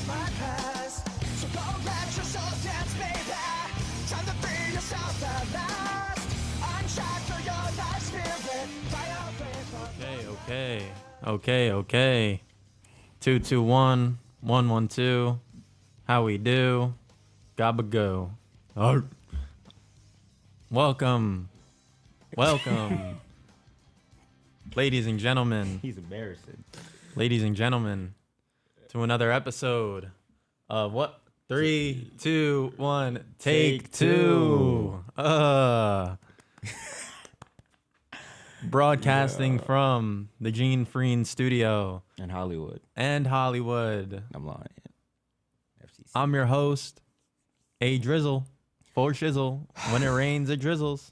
of my past. So go let your soul dance, baby. Time to free yourself at last. Unshackle your life spirit. Fire Okay. 221 112. How we do? Gabba go. Arr. Welcome, ladies and gentlemen. He's embarrassing. Ladies and gentlemen, to another episode of what? 3, 2, 1, take two. Broadcasting from the Gene Freen studio In Hollywood. and Hollywood. I'm lying. FCC. I'm your host, A Drizzle, for Shizzle. When it rains, it drizzles.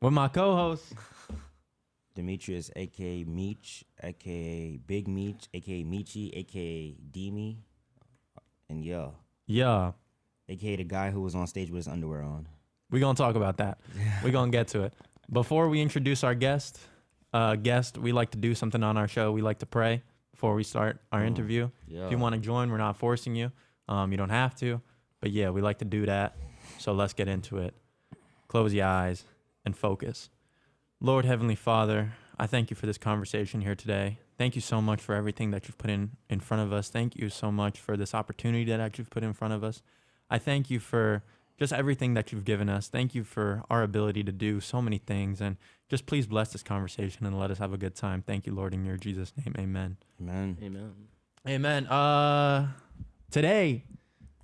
With my co-host, Demetrius, a.k.a. Meech, a.k.a. Big Meech, a.k.a. Meechy, a.k.a. Demi. And yeah, a.k.a. the guy who was on stage with his underwear on. we're going to talk about that. We're going to get to it. Before we introduce our guest, we like to do something on our show. We like to pray before we start our interview. Yeah. If you want to join, we're not forcing you. You don't have to. But yeah, we like to do that. So let's get into it. Close your eyes and focus. Lord Heavenly Father, I thank you for this conversation here today. Thank you so much for everything that you've put in front of us. Thank you so much for this opportunity that you've put in front of us. I thank you for just everything that you've given us. Thank you for our ability to do so many things. And just please bless this conversation and let us have a good time. Thank you, Lord, in your Jesus' name. Amen. Amen. Amen. Today,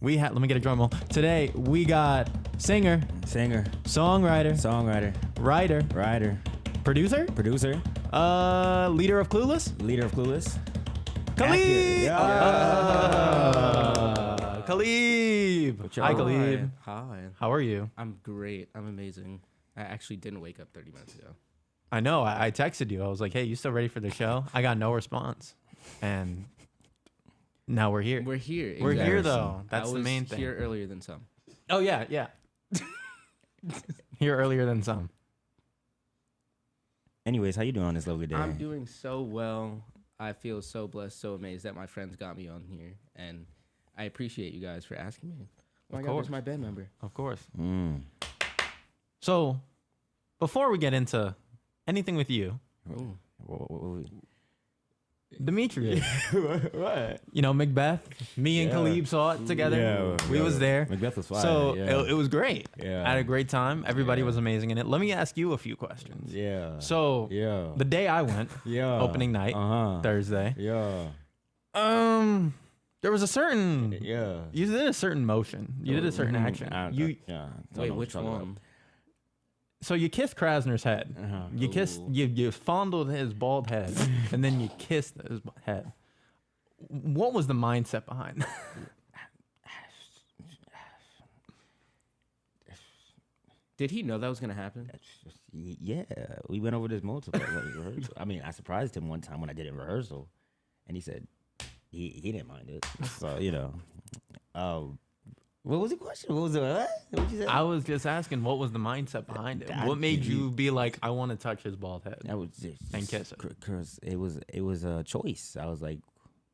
let me get a drum roll. Today, we got singer, songwriter, writer, producer, leader of Clueless, Kaleeb. Kaleeb. Hi, Kaleeb. Hi. How are you? I'm great. I'm amazing. I actually didn't wake up 30 minutes ago. I know. I texted you. I was like, hey, you still ready for the show? I got no response. And now we're here. We're here. We're exactly. here, though. That's the main I was thing. here earlier than some. Oh, yeah. Here earlier than some. Anyways, how you doing on this lovely day? I'm doing so well. I feel so blessed, so amazed that my friends got me on here. And I appreciate you guys for asking me. Oh my God, there's my band member. Of course. So, before we get into anything with you, Demetrius, What? you know, Macbeth, me and Yeah. Kaleeb saw it together. Yeah, we was there. Macbeth was fire. So yeah. it was great. Yeah. I had a great time. Everybody Yeah. was amazing in it. Let me ask you a few questions. Yeah. So yeah. the day I went, Yeah. opening night, Thursday, Yeah. there was a certain, Yeah. you did a certain motion. You did a certain action. Yeah. Wait, which one? So you kissed Krasner's head. You kissed, you fondled his bald head, and then you kissed his head. What was the mindset behind that? Did he know that was going to happen? Yeah. We went over this multiple rehearsal. I mean, I surprised him one time when I did it in rehearsal, and he said he didn't mind it. So, you know. What was the question? What was it? What you say? I was just asking, what was the mindset behind it? What made you be like, I want to touch his bald head That was just, and kiss it? Because it was a choice. I was like,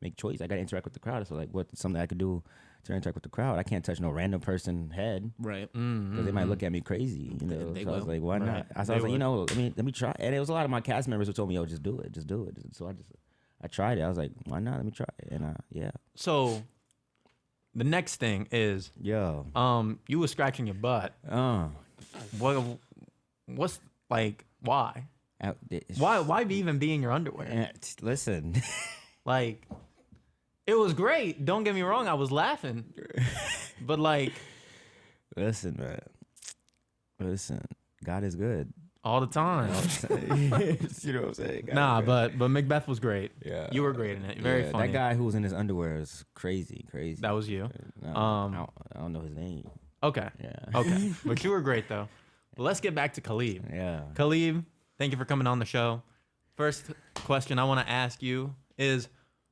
make choice. I got to interact with the crowd. So like, what's something I could do to interact with the crowd? I can't touch no random person head Right. because they might look at me crazy. You know, They so I was will. like, why Right. not? I They was like, would. you know, let me try. And it was a lot of my cast members who told me, yo, just do it. So I tried it. I was like, why not? Let me try it. And yeah. So the next thing is, Yo. you were scratching your butt. What's like, why? Why even be in your underwear? Listen. Like, it was great. Don't get me wrong. I was laughing, but like, Listen, man. Listen. God is good. all the time. You know what I'm saying? God Nah, is good. but Macbeth was great. Yeah. You were great in it. Very Yeah, funny. That guy who was in his underwear is crazy. That was you. I don't know his name. Okay. Yeah. Okay. But you were great though. But let's get back to Kaleeb. Yeah. Kaleeb, thank you for coming on the show. First question I want to ask you is,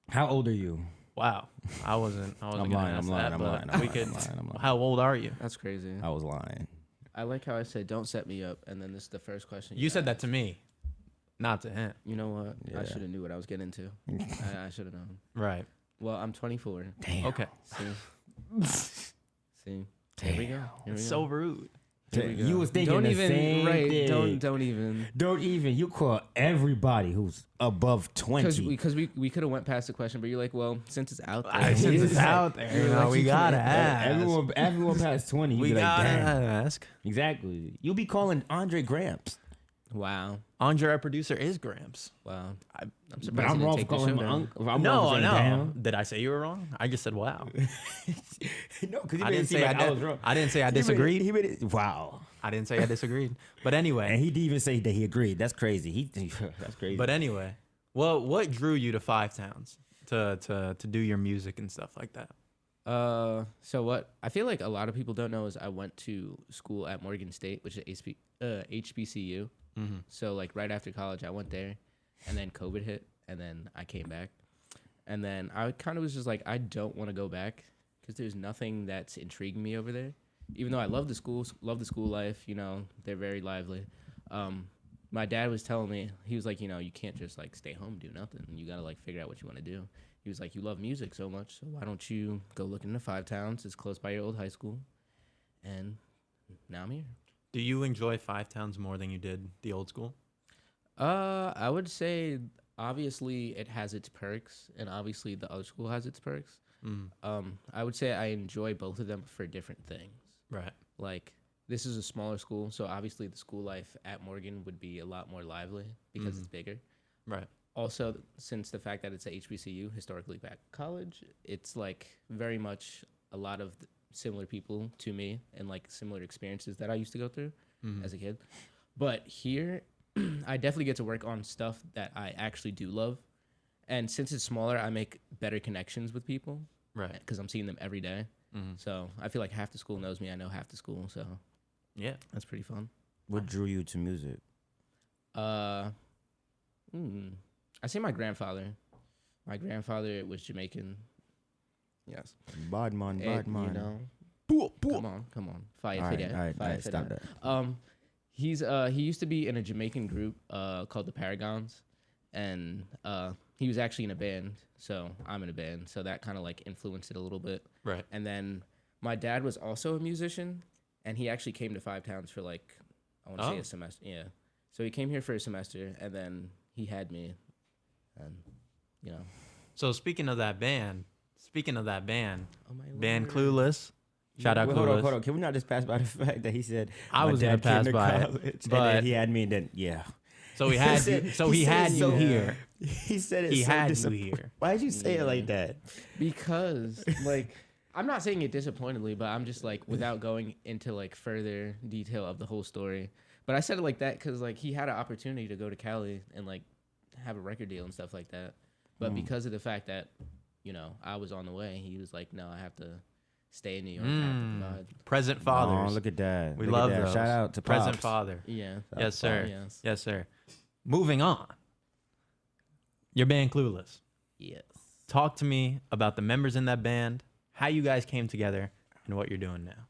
How old are you? wow, I wasn't I'm gonna lying, ask I'm lying, that, I'm but lying, I'm we lying, could. I'm lying, I'm lying. How old are you? That's crazy. I was lying. I like how I said, don't set me up. And then this is the first question. You said that to me, not to him. You know what? Yeah. I should have knew what I was getting into. I should have known. Right. Well, I'm 24. Damn. Okay. See. Here we go. Here we It's go. so rude. Here we go. You was thinking don't the even, same right, thing. Don't even. Don't even. You call everybody who's above 20. Because we could have went past the question, but you're like, well, since it's out there, Since it's out there, You're you know, like, we you gotta can't- ask. Everyone past 20. You We be like, gotta damn. ask. Exactly. You'll be calling Andre Gramps. Wow, Andre, our producer, is Gramps. wow. I'm But surprised I'm you wrong didn't for take the calling him show my down. uncle. I'm No, wrong for saying no. damn. Did I say you were wrong? I just said wow. No, because I didn't say I was wrong. I didn't say I disagreed. He made it, wow. I didn't say I disagreed. But anyway. And he didn't even say that he agreed. That's crazy. That's crazy. But anyway, well, what drew you to Five Towns to do your music and stuff like that? So what I feel like a lot of people don't know is I went to school at Morgan State, which is HBCU. Mm-hmm. So like right after college, I went there, and then COVID hit, and then I came back, and then I kind of was just like, I don't want to go back because there's nothing that's intriguing me over there. Even though I love the school life, you know, they're very lively. My dad was telling me, he was like, you know, you can't just like stay home, do nothing. You gotta like figure out what you want to do. He was like, you love music so much, so why don't you go look into Five Towns? It's close by your old high school, and now I'm here. Do you enjoy Five Towns more than you did the old school? I would say obviously it has its perks, and obviously the other school has its perks. I would say I enjoy both of them for different things. Right. Like this is a smaller school, so obviously the school life at Morgan would be a lot more lively because it's bigger. Right. Also, since the fact that it's a HBCU, historically black college, it's like very much a lot of similar people to me and like similar experiences that I used to go through as a kid. But here, I definitely get to work on stuff that I actually do love. And since it's smaller, I make better connections with people. Right. Because I'm seeing them every day. So I feel like half the school knows me. I know half the school. So Yeah. that's pretty fun. What drew you to music? I say my grandfather. My grandfather was Jamaican. Yes. Bad man, And, bad man. you know, come on. Fire All for right, that. all right, Fire all right, for stop that. that. He used to be in a Jamaican group called the Paragons, and he was actually in a band. So I'm in a band, so that kind of like influenced it a little bit. Right. And then my dad was also a musician, and he actually came to Five Towns for like I want to say a semester. Yeah. So he came here for a semester, and then he had me, and you know. So speaking of that band, Oh my band Lord. Clueless. Shout out Wait, Clueless. hold on. Can we not just pass by the fact that he said I my was gonna dad came pass to by it, college, and but- then he had me, and then yeah. So he had said- you. So he he said had it you so- here. He said it. He so had you disapp- here. Why did you say it like that? Because like I'm not saying it disappointedly, but I'm just like without going into like further detail of the whole story. But I said it like that because like he had an opportunity to go to Cali and like have a record deal and stuff like that. But because of the fact that you know I was on the way, he was like, no, I have to stay in New York. I have to provide. Present fathers. Oh, look at that. We Look at love that. those. Shout out to Present Pops. father. Yeah. Yes, sir. Yes. Yes, sir. Moving on. Your band Clueless. Yes. Talk to me about the members in that band, how you guys came together, and what you're doing now.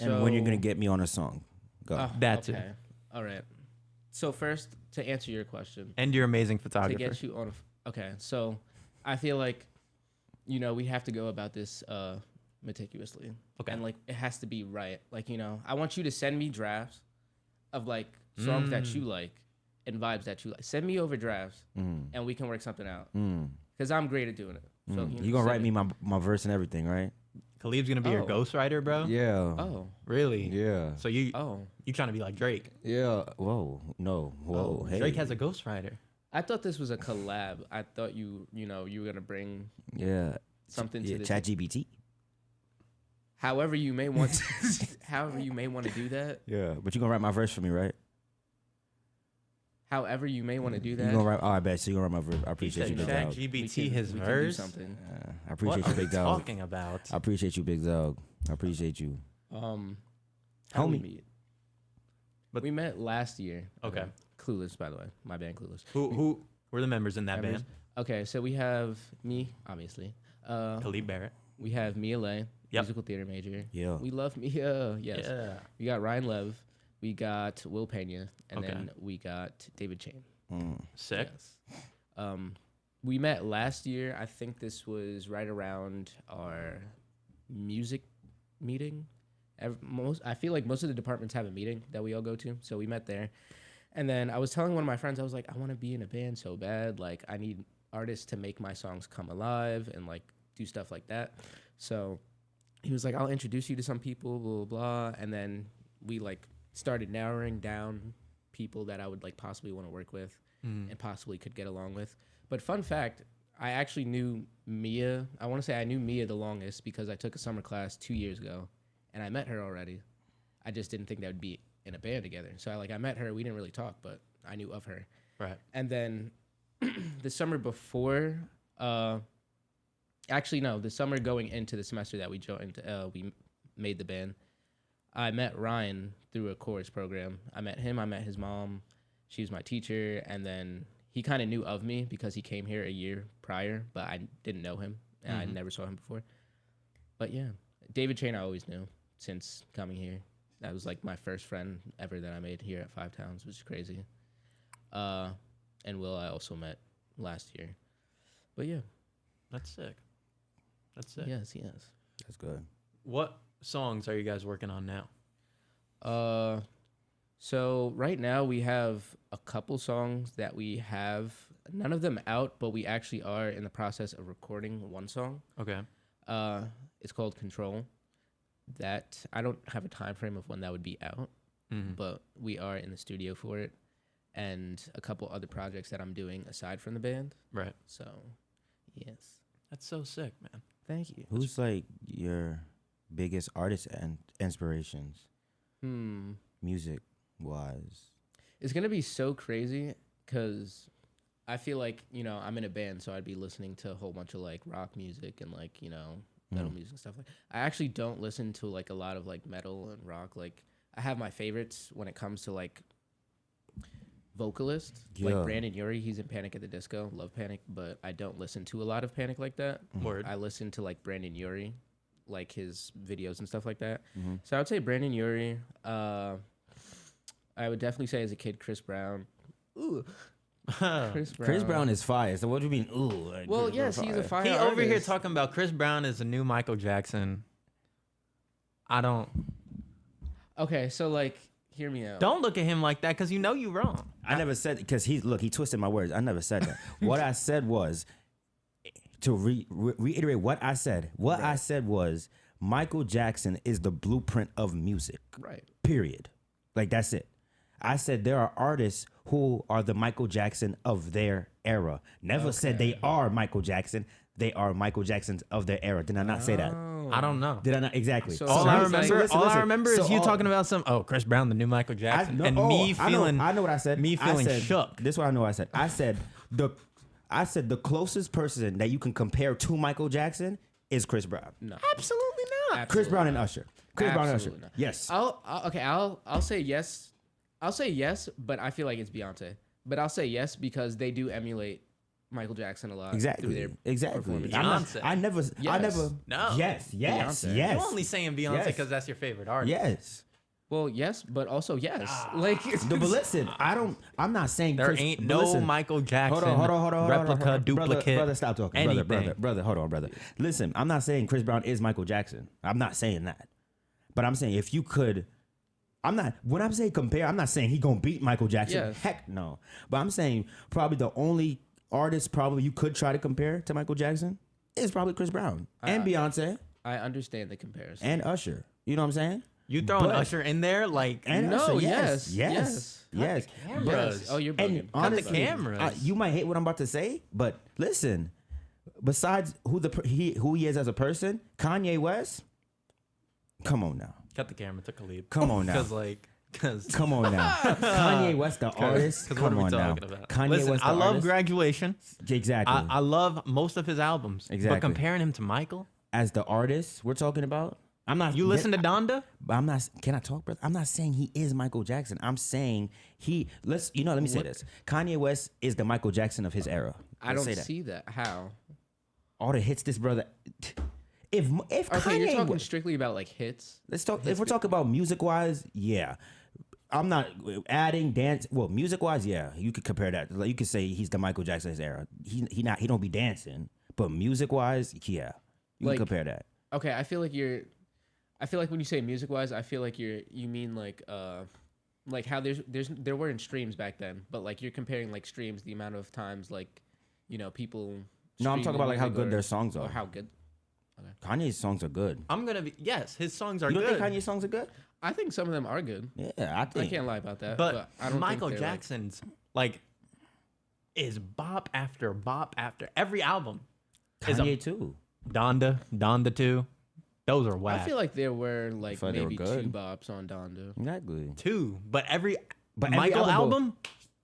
And when you're gonna get me on a song? Go. That's it. okay. All right. So first, to answer your question, And your amazing to photographer. get you on. Okay. So I feel like, you know, we have to go about this meticulously. Okay. And like it has to be right. Like, you know, I want you to send me drafts of like songs that you like and vibes that you like. Send me over drafts and we can work something out. Because I'm great at doing it. So You gonna write me my verse and everything, right? Kaleeb's gonna be your Oh. ghostwriter, bro? Yeah. Oh. Really? Yeah. So you Oh. trying to be like Drake? Yeah. Whoa. No. Whoa. Hey. Drake has a ghostwriter. I thought this was a collab. I thought you know, you were gonna bring Yeah. something to Yeah. this. ChatGPT. However you may want to, however you may want to do that. Yeah. But you gonna write my verse for me, right? However you may want to do You that. gonna write? Oh, I bet. So you gonna write my verse? I appreciate you, big Chat dog. we GPT can- his we can do verse. something. I appreciate What you, are big we dog. talking about? I appreciate you, big dog. I appreciate you. How did we Homie. meet? But- We met last year. Okay. Clueless, by the way. My band Clueless. Who were the members in that Members? band? Okay, so we have me, obviously. Kaleeb Barrett. We have Mia Lay, Yep. musical theater major. Yeah. We love Mia. Yes. Yeah. We got Ryan Lev. We got Will Pena, and Okay. then we got David Chain. Sick. Yes. we met last year. I think this was right around our music meeting. I feel like most of the departments have a meeting that we all go to, so we met there. And then I was telling one of my friends, I was like, I want to be in a band so bad. Like, I need artists to make my songs come alive and like do stuff like that. So he was like, I'll introduce you to some people, blah, blah, blah. And then we like started narrowing down people that I would like possibly want to work with and possibly could get along with. But fun fact, I actually knew Mia. I want to say I knew Mia the longest because I took a summer class 2 years ago. And I met her already. I just didn't think that would be in a band together. So I met her. We didn't really talk, but I knew of her. Right. And then the summer before, actually no, the summer going into the semester that we joined, we made the band. I met Ryan through a chorus program. I met him. I met his mom. She was my teacher. And then he kind of knew of me because he came here a year prior, but I didn't know him. And I never saw him before. But yeah, David Chain I always knew since coming here. That was like my first friend ever that I made here at Five Towns, which is crazy. And Will I also met last year. But yeah. That's sick. That's sick. Yes. That's good. What songs are you guys working on now? So right now we have a couple songs that we have, none of them out, but we actually are in the process of recording one song. Okay. It's called Control. That I don't have a time frame of when that would be out, but we are in the studio for it, and a couple other projects that I'm doing aside from the band. Right. So, yes. That's so sick, man. Thank you. Who's like your biggest artist and inspirations, music wise? It's gonna be so crazy because I feel like I'm in a band, so I'd be listening to a whole bunch of like rock music and like metal music and stuff like. I actually don't listen to like a lot of like metal and rock. Like I have my favorites when it comes to like vocalists, like Brandon Urie. He's in Panic at the Disco. Love Panic, but I don't listen to a lot of Panic like that. Word. I listen to like Brandon Urie, like his videos and stuff like that. So I would say Brandon Urie. I would definitely say as a kid, Chris Brown. Ooh. Chris Brown is fire. So what do you mean? Ooh. Like Well, Chris yes, Brown he's a fire He artist. over here talking about Chris Brown is a new Michael Jackson. I don't. Okay, so like, hear me out. Don't look at him like that because you know you wrong. I never said, because he twisted my words. I never said that. What I said was, to reiterate what I said. What I said was, Michael Jackson is the blueprint of music. Right. Period. Like, that's it. I said there are artists who are the Michael Jackson of their era. Never said they are Michael Jackson. They are Michael Jacksons of their era. Did I not say that? I don't know. Did I not? Exactly. So All I remember, listen. is So you all- talking about Chris Brown, the new Michael Jackson, I and me feeling. I know what I said. Me feeling I said, shook. This is what I know. I said. I said the closest person that you can compare to Michael Jackson is Chris Brown. No. Absolutely not. Chris Brown and Usher. Chris Brown and Usher. Absolutely not. Yes. I'll say yes. I'll say yes, but I feel like it's Beyonce. But I'll say yes because they do emulate Michael Jackson a lot. Exactly. Through their Exactly. performance. Beyonce. I never. No. Yes. Beyonce. Yes. You're only saying Beyonce Yes. because that's your favorite artist. Yes. Well, yes, but also yes. Like, But listen, I'm not saying There Chris, ain't but no listen, Michael Jackson hold on, replica, duplicate. Brother, stop talking. anything. Brother, hold on, brother. Listen, I'm not saying Chris Brown is Michael Jackson. I'm not saying that. But I'm saying if you could, when I'm saying compare, I'm not saying he gonna beat Michael Jackson. Yes. Heck no. But I'm saying probably the only artist probably you could try to compare to Michael Jackson is probably Chris Brown and Beyonce I understand the comparison. and Usher. You know what I'm saying? You throwing But- Usher in there like And No, Usher, yes. yes. cameras. Yes. Oh, you're bugging. And Cut the honestly, cameras. you might hate what I'm about to say, but listen. Besides who he is as a person, Kanye West. Come on now. Cut the camera to Kaleeb. Come on now. Because Come on now. Kanye West, the artist. what Come are we on now. talking about? Kanye Listen, West, the I love artist. Graduation. Exactly. I love most of his albums. Exactly. But comparing him to Michael, As the artist we're talking about, I'm not. you listen to Donda? But I'm not. Can I talk, brother? I'm not saying he is Michael Jackson. I'm saying Let me say this. Kanye West is the Michael Jackson of his era. I Let's don't say that. see that. How? All the hits this brother. If Okay, Kanye you're talking West, strictly about like hits. let's talk. If we're talking about music wise, yeah. I'm not adding dance. Well, music wise, yeah, you could compare that. Like you could say he's the Michael Jackson of his era. He don't be dancing, but music wise, yeah, you Like- can compare that. Okay, I feel like when you say music wise, I feel like you mean like how there weren't streams back then, but like you're comparing like streams, the amount of times like, you know, people. No, I'm stream talking about like how music good or- their songs or are. how good. Kanye's songs are good. I'm gonna be yes. His songs are You don't good. think Kanye's songs are good? I think some of them are good. Yeah, I I think. can't lie about that. but I don't Michael think they're, like- Jackson's like is bop after bop after every album. Is a Kanye too. Donda 2. Those are I whack. feel like there were like thought they were maybe good. 2 bops on Donda. Exactly. 2, but every But every Michael album.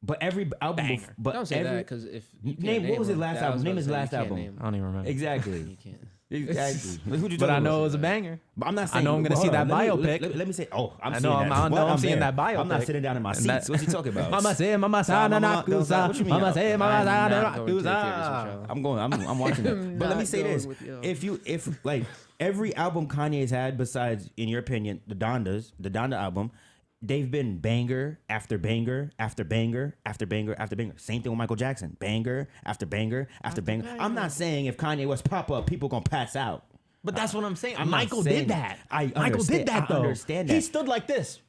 But every album, Banger. but Don't say every, that because if you can't Name- what was his them, last that I album? was Name about his to say, last you can't album. name I don't even remember. exactly. You can't. Exactly. Who'd you But talk I know about? it was a banger. But I'm not I saying. know I'm gonna but see hold that on, biopic. Let me say. Oh, I'm I seeing know, that. I know What? I'm seeing there. that I'm not biopic. sitting down in my And seats. that- What's he talking about? Mama say, Mama sa na Mama, nakusa. what you mean? Mama say, Mama sa I'm na not going to the theaters with nakusa. y'all. I'm going. I'm watching it. But let me Not say going this: with y'all. if like every album Kanye's had, besides, in your opinion, the Donda album, they've been banger after banger after banger after banger after banger. Same thing with Michael Jackson, banger after banger after banger. I'm not saying if Kanye West pop up, people gonna pass out. But that's what I'm saying. I'm not Michael saying- did that. I Michael understand- did that I though. understand He that. stood like this.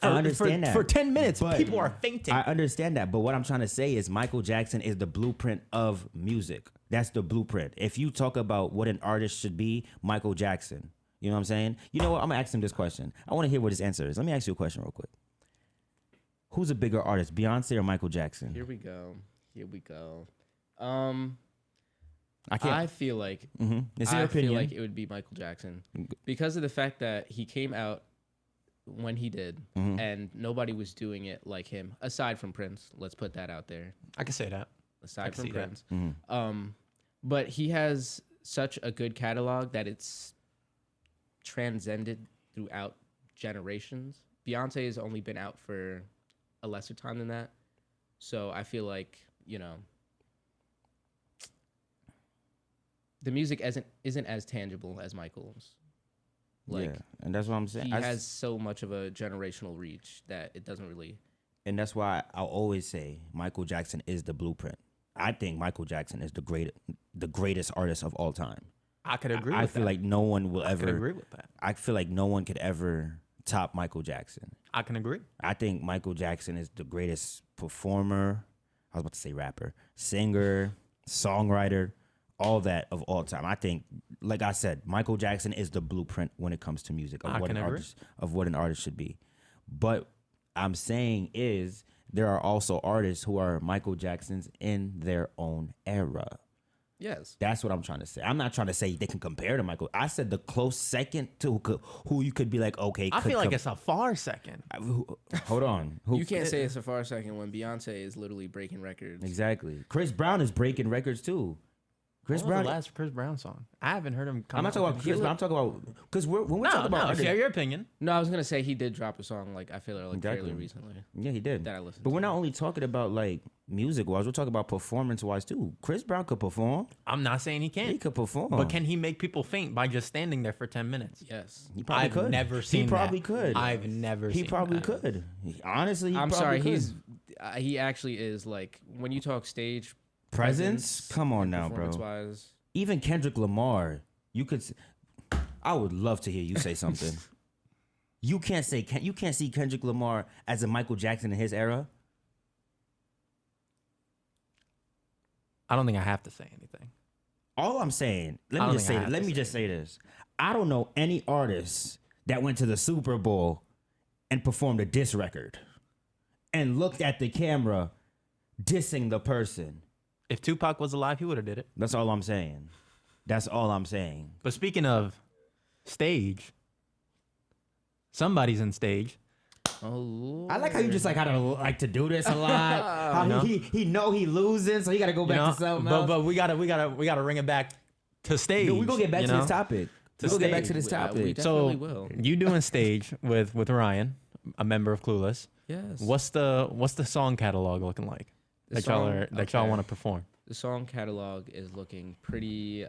I understand that. For 10 minutes, But people are fainting. I understand that, but what I'm trying to say is Michael Jackson is the blueprint of music. That's the blueprint. If you talk about what an artist should be, Michael Jackson. You know what I'm saying? You know what? I'm gonna ask him this question. I want to hear what his answer is. Let me ask you a question real quick. Who's a bigger artist, Beyonce or Michael Jackson? Here we go. I can't. I feel like It's your I opinion. feel like it would be Michael Jackson because of the fact that he came out when he did, and nobody was doing it like him aside from Prince. Let's put that out there. I can say that. Aside from see that. Prince, but he has such a good catalog that it's transcended throughout generations. Beyonce has only been out for a lesser time than that, so I feel like, you know, the music isn't as tangible as Michael's. Like, yeah, and that's what I'm saying. he has so much of a generational reach that it doesn't really. And that's why I'll always say Michael Jackson is the blueprint. I think Michael Jackson is the greatest artist of all time. I could agree I with feel that. like no one will I could ever. agree with that. I feel like no one could ever top Michael Jackson. I can agree. I think Michael Jackson is the greatest performer. I was about to say rapper, singer, songwriter, all that of all time. I think, like I said, Michael Jackson is the blueprint when it comes to music I can agree. of what an artist should be. But I'm saying is there are also artists who are Michael Jacksons in their own era. Yes. That's what I'm trying to say. I'm not trying to say they can compare to Michael. I said the close second to who you could be like, okay. I feel like it's a far second. Hold on. Who, You can't say it's a far second when Beyonce is literally breaking records. Exactly. Chris Brown is breaking records too. Chris What was Brown. the last Chris Brown song? I haven't heard him. Come I'm not out talking with about a Chris killer. Brown. I'm talking about because when we talk No, about no. artists- Share your opinion. No, I was gonna say he did drop a song like I feel like Exactly. fairly recently yeah, he did. that I listened But to. we're not only talking about like music wise. We're talking about performance wise too. Chris Brown could perform. I'm not saying he He can't. could perform. But can he make people faint by just standing there for 10 minutes? Yes. He probably I've could. never seen He probably that. could. I've never He seen probably that. could. Honestly, he I'm probably sorry. could. He actually is like when you talk stage Presence? Come on and now, bro. performance-wise, Even Kendrick Lamar, you could. I would love to hear you say something. You can't say you can't see Kendrick Lamar as a Michael Jackson in his era. I don't think I have to say anything. All I'm saying, I let don't me just think I say, have let to me say just say this. I don't know any artist that went to the Super Bowl and performed a diss record and looked at the camera dissing the person. If Tupac was alive, he would have did it. That's all I'm saying. That's all I'm saying. But speaking of stage, somebody's in stage. oh, I like how you just like how to like to do this a lot. How You know? he know he losing, so he got to go back You know? to something else. But we gotta ring it back to stage. Dude, we gonna get back you to know? this topic. To We gonna get back to stage. this We topic. definitely So will. you doing stage with Ryan, a member of Clueless. Yes. What's the song catalog looking like The that y'all song- are that y'all okay. want to perform? The song catalog is looking pretty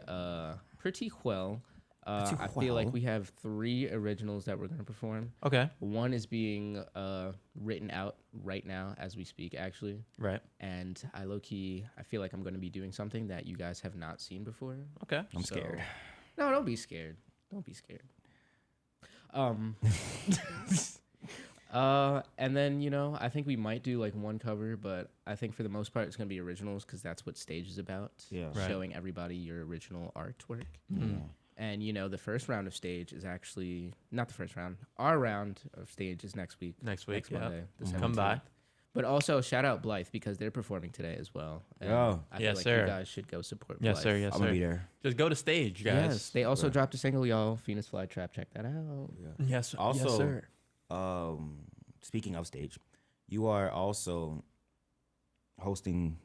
well. I feel like we have 3 originals that we're gonna perform. Okay. One is being written out right now as we speak, actually. Right. And I feel like I'm gonna be doing something that you guys have not seen before. Okay. I'm scared. No, don't be scared. Don't be scared. And then, you know, I think we might do like one cover, but I think for the most part it's gonna be originals because that's what stage is about. Yeah. Right. Showing everybody your original artwork. Mm. And you know, the first round of stage is actually not the first round. Our round of stage is next week. Next week. Next Yeah. Monday. The Come 17th. by. But also shout out Blythe because they're performing today as well. And Oh. I feel Yes, like sir. you guys should go support Yes, Blythe. sir. Yes, I'm sir. gonna be there. Just go to stage, guys. Yes. They also Right. dropped a single, y'all. Phoenix Fly Trap. Check that out. Yes. Also, yes, sir. Speaking of stage, you are also hosting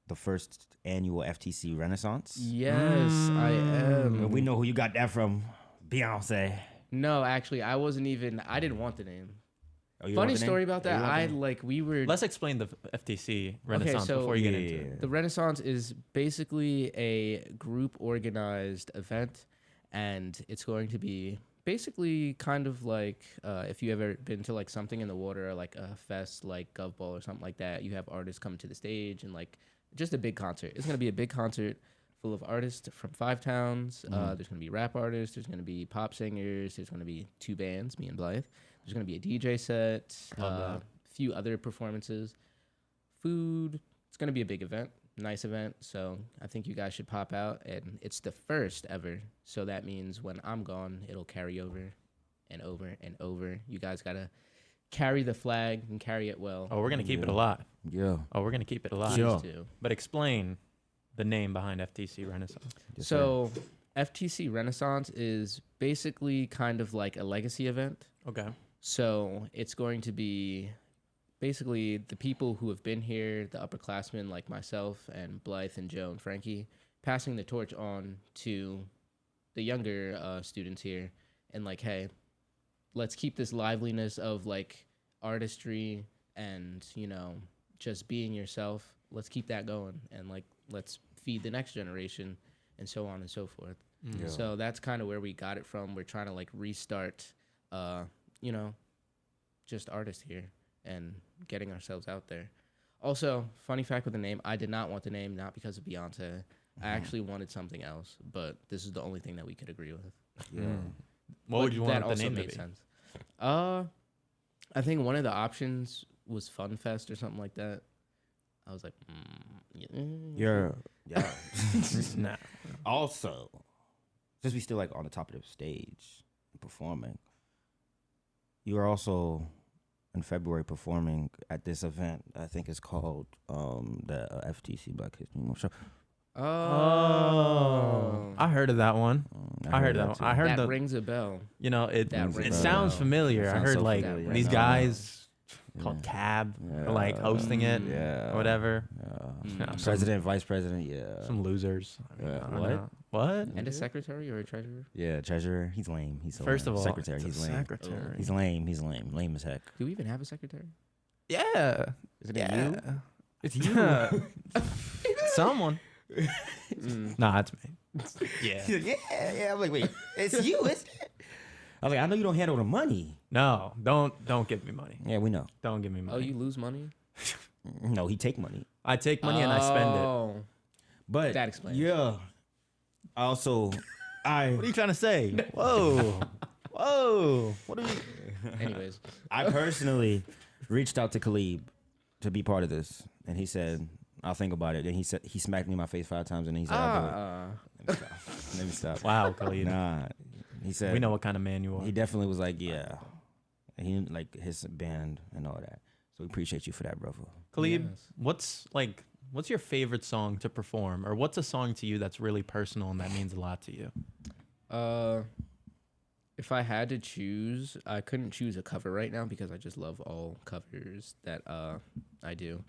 the first annual FTC Renaissance. Yes, I am. And we know who you got that from. Beyonce. No, actually, I didn't want the name. Oh, you Funny want the name? story about Oh, you that. want the name? We were. Let's explain the FTC Renaissance so- before you get Yeah, into yeah, it. yeah. The Renaissance is basically a group organized event, and it's going to be basically kind of like if you ever been to like something in the water, like a fest, like Gov Ball or something like that. You have artists come to the stage and like just a big concert. It's gonna be a big concert full of artists from 5 towns. There's gonna be rap artists. There's gonna be pop singers. There's gonna be 2 bands, me and Blythe. There's gonna be a DJ set. Love A that. few other performances. Food. It's gonna be a big event. Nice event. So I think you guys should pop out. And it's the first ever. So that means when I'm gone, it'll carry over and over and over. You guys gotta carry the flag and carry it well. Oh, we're gonna keep it Yeah. alive. Yeah. Oh, we're gonna keep it alive. Sure. Please do. But explain the name behind FTC Renaissance. Yes, So FTC Renaissance is basically kind of like a legacy event. Okay. So it's going to be basically the people who have been here, the upperclassmen like myself and Blythe and Joe and Frankie, passing the torch on to the younger students here and like, hey, let's keep this liveliness of like artistry and, you know, just being yourself. Let's keep that going and like, let's feed the next generation and so on and so forth. Yeah. So that's kind of where we got it from. We're trying to like restart, you know, just artists here and getting ourselves out there. Also, funny fact with the name, I did not want the name, not because of Beyonce. I actually wanted something else, but this is the only thing that we could agree with. Yeah. What But would you want that the also name to made be? sense. I think one of the options was Fun Fest or something like that. I was like, You're yeah. Nah. Also, since we still like on the top of the stage performing, you are also in February performing at this event. I think it's called the FTC Black History Month show. Oh, I heard of that one. I heard that one. too. I heard that the. rings a bell. You know, it That it rings a sounds bell. familiar. I Sounds heard so like familiar. these Yeah. guys Yeah. called Cab Yeah. are like hosting it, Yeah. or whatever. Yeah. Some- President, vice president, yeah. Some losers. I mean, Yeah. I don't What? know. What? And a secretary or a treasurer? Yeah, treasurer. He's lame. He's so First lame. of all, secretary. it's a He's lame. secretary. He's lame. He's lame. Lame as heck. Do we even have a secretary? Yeah. Isn't Yeah. it you? It's you. Someone. Nah, it's me. Yeah. yeah. I'm like, wait, it's you, isn't it? I was like, I know you don't handle the money. No, don't give me money. Yeah, we know. Don't give me money. Oh, you lose money? No, he take money. I take money and I spend it. Oh. But That explains. Yeah. Also, What are you trying to say? Whoa. Whoa. What are you? Anyways, I personally reached out to Kaleeb to be part of this, and he said, "I'll think about it." And he said he smacked me in my face 5 times, and he said, "I'll do it." Let me stop. Wow, Khalid. Nah, he said We know what kind of man you are. he definitely was like, "Yeah," and he like his band and all that. So we appreciate you for that, brother. Khalid, Yes. what's your favorite song to perform, or what's a song to you that's really personal and that means a lot to you? if I had to choose, I couldn't choose a cover right now because I just love all covers that I do.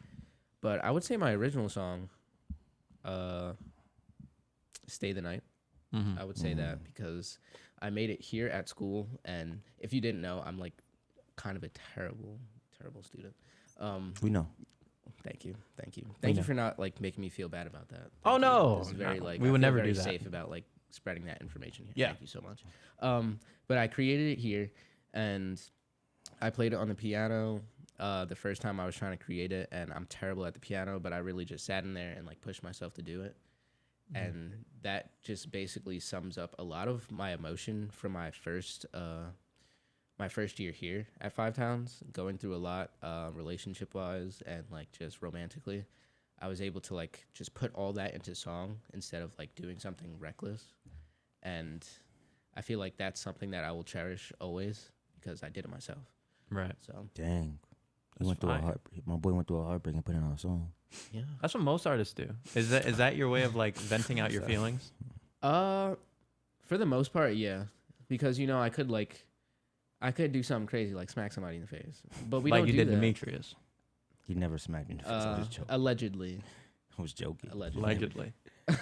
But I would say my original song, "Stay the Night." Mm-hmm. I would say that because I made it here at school, and if you didn't know, I'm like kind of a terrible student. We know. Thank you, thank you know. for not like making me feel bad about that. Oh, Thank you. no. This is very No. like We I would feel never very do that. safe about like spreading that information here. Yeah. Thank you so much. But I created it here, and I played it on the piano the first time I was trying to create it, and I'm terrible at the piano, but I really just sat in there and like pushed myself to do it. And that just basically sums up a lot of my emotion from my first year here at Five Towns, going through a lot relationship wise and like just romantically. I was able to like just put all that into song instead of like doing something reckless. And I feel like that's something that I will cherish always because I did it myself. Right. So Dang. He That's went through a fire. heartbreak. My boy went through a heartbreak and put it on a song. yeah. That's what most artists do. Is that your way of like venting out your feelings? For the most part, yeah. Because you know, I could do something crazy like smack somebody in the face. But we Like don't you do did that. Demetrius. He never smacked me in the face. I was joking. Allegedly. I was joking. Allegedly. I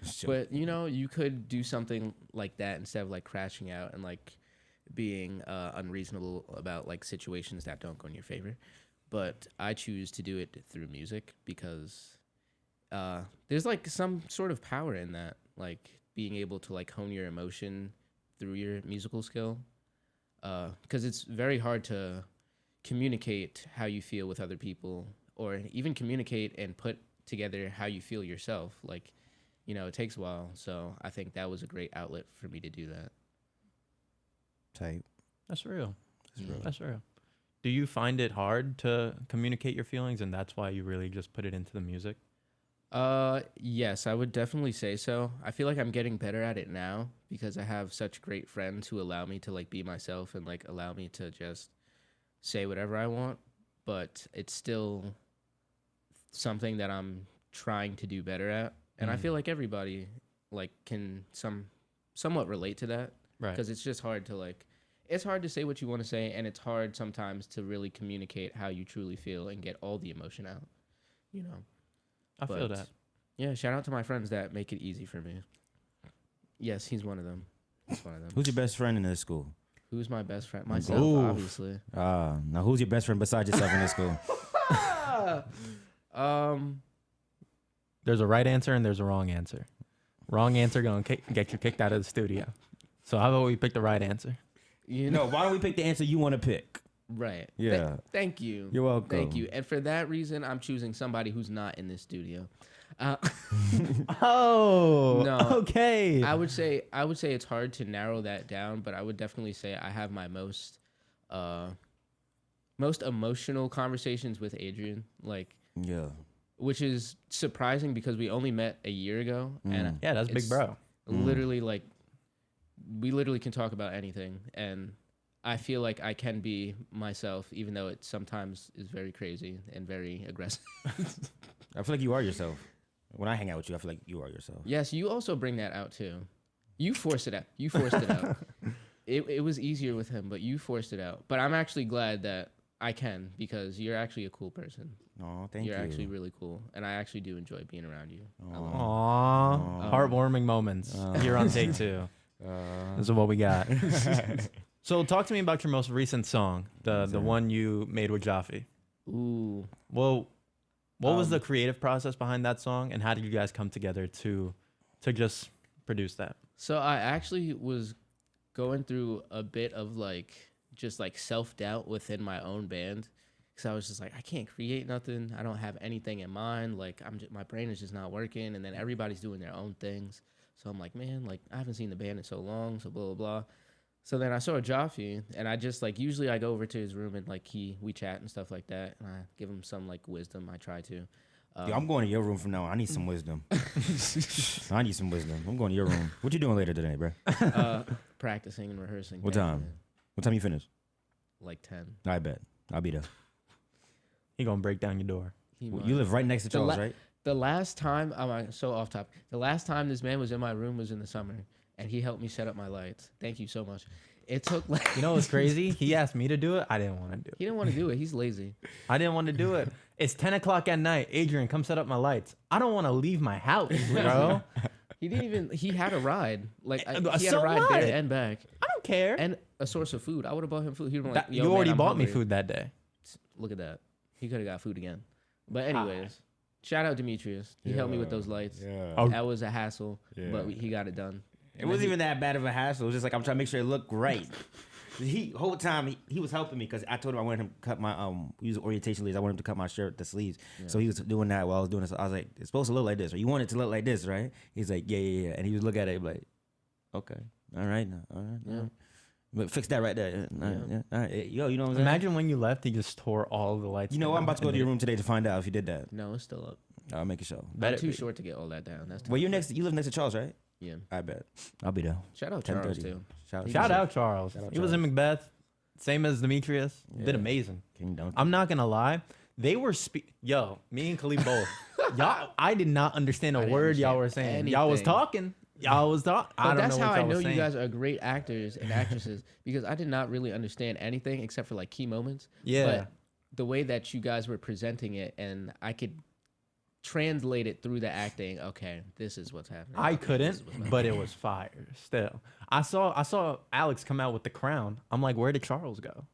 was joking. But you know, you could do something like that instead of like crashing out and like being unreasonable about like situations that don't go in your favor. But I choose to do it through music because there's like some sort of power in that, like being able to like hone your emotion through your musical skill. Because it's very hard to communicate how you feel with other people, or even communicate and put together how you feel yourself. Like, you know, it takes a while. So I think that was a great outlet for me to do that. Type. That's real. Yeah. That's real. Do you find it hard to communicate your feelings, and that's why you really just put it into the music? Yes, I would definitely say so. I feel like I'm getting better at it now because I have such great friends who allow me to like be myself and like allow me to just say whatever I want, but it's still something that I'm trying to do better at. And I feel like everybody like can somewhat relate to that Right. because it's just hard to like, it's hard to say what you want to say, and it's hard sometimes to really communicate how you truly feel and get all the emotion out, you know. I feel But, that. Yeah, shout out to my friends that make it easy for me. Yes, he's one of them. He's one of them. Who's your best friend in this school? Who's my best friend? Myself, Ooh. obviously. Now who's your best friend besides yourself in this school? There's a right answer and there's a wrong answer. Wrong answer gonna get you kicked out of the studio. So how about we pick the right answer? You No, why don't we pick the answer you want to pick? Right. Yeah. Thank you. You're welcome. Thank you. And for that reason, I'm choosing somebody who's not in this studio. Oh, No. okay. I would say it's hard to narrow that down, but I would definitely say I have my most emotional conversations with Adrian, like, Yeah. which is surprising because we only met a year ago, and Yeah, that's big it's bro. literally like we literally can talk about anything, and I feel like I can be myself, even though it sometimes is very crazy and very aggressive. I feel like you are yourself. When I hang out with you, I feel like you are yourself. Yes, you also bring that out too. You forced it out. You forced it out. It was easier with him, but you forced it out. But I'm actually glad that I can, because you're actually a cool person. Oh, thank you. You're actually really cool, and I actually do enjoy being around you. I love it. Aww. Heartwarming moments here on Take Two. This is what we got. So talk to me about your most recent song, the one you made with Jaffe. Ooh. Well, what was the creative process behind that song, and how did you guys come together to just produce that? So I actually was going through a bit of like just like self-doubt within my own band, because I was just like, I can't create nothing. I don't have anything in mind. Like my brain is just not working, and then everybody's doing their own things. So I'm like, man, like I haven't seen the band in so long, so blah blah blah. So then I saw Jaffe, and I just like, usually I go over to his room and like we chat and stuff like that, and I give him some like wisdom. I try to. Yo, I'm going to your room from now on. I need some wisdom. I need some wisdom. I'm going to your room. What you doing later today, bro? Practicing and rehearsing. What band, time? man. What time you finish? Like 10. I bet. I'll be there. He gonna break down your door. You live right next to Charles, right? The last time, I'm so off topic. The last time this man was in my room was in the summer, and he helped me set up my lights. Thank you so much. It took like You know what's crazy? He asked me to do it. I didn't want to do it. he didn't want to do it. He's lazy. I didn't want to do it. It's 10 o'clock at night. Adrian, come set up my lights. I don't want to leave my house, bro. He didn't even. He had a ride. Like he had So a ride what? there and back, I don't care. and a source of food. I would have bought him food. He would like, You "Yo, already man, I'm bought me hungry." food that day. Look at that. He could have got food again. But anyways, shout out Demetrius. He helped me with those lights. Yeah. Oh. That was a hassle, but he got it done. It wasn't even that bad of a hassle. It was just like I'm trying to make sure it looked right. Whole time he was helping me because I told him I wanted him to cut my he was orientation leads. I wanted him to cut my shirt, the sleeves. Yeah. So he was doing that while I was doing this. I was like, it's supposed to look like this, or you want it to look like this, right? He's like, yeah. And he was looking at it like, okay, all right. But fix that right there. All right. Yo, you know what I'm saying? Imagine when you left, he just tore all the lights. You know what? I'm about to go to your room today to find out if you did that. No, it's still up. I'll make a show. I'm too short to get all that down. That's well, you live next to Charles, right? Yeah. I bet. I'll be there. Shout out Charles too. Shout out Charles. He was in Macbeth, same as Demetrius. Did amazing. King Duncan. I'm not gonna lie. They were me and Kaleeb both. Y'all, I did not understand a word y'all were saying. Anything. Y'all was talking. I don't that's know how what I y'all know was you saying. guys are great actors and actresses because I did not really understand anything except for like key moments. Yeah. But the way that you guys were presenting it and I could translate it through the acting. Okay, this is what's happening. I couldn't, but it was fire. Still, I saw Alex come out with the crown. I'm like, where did Charles go?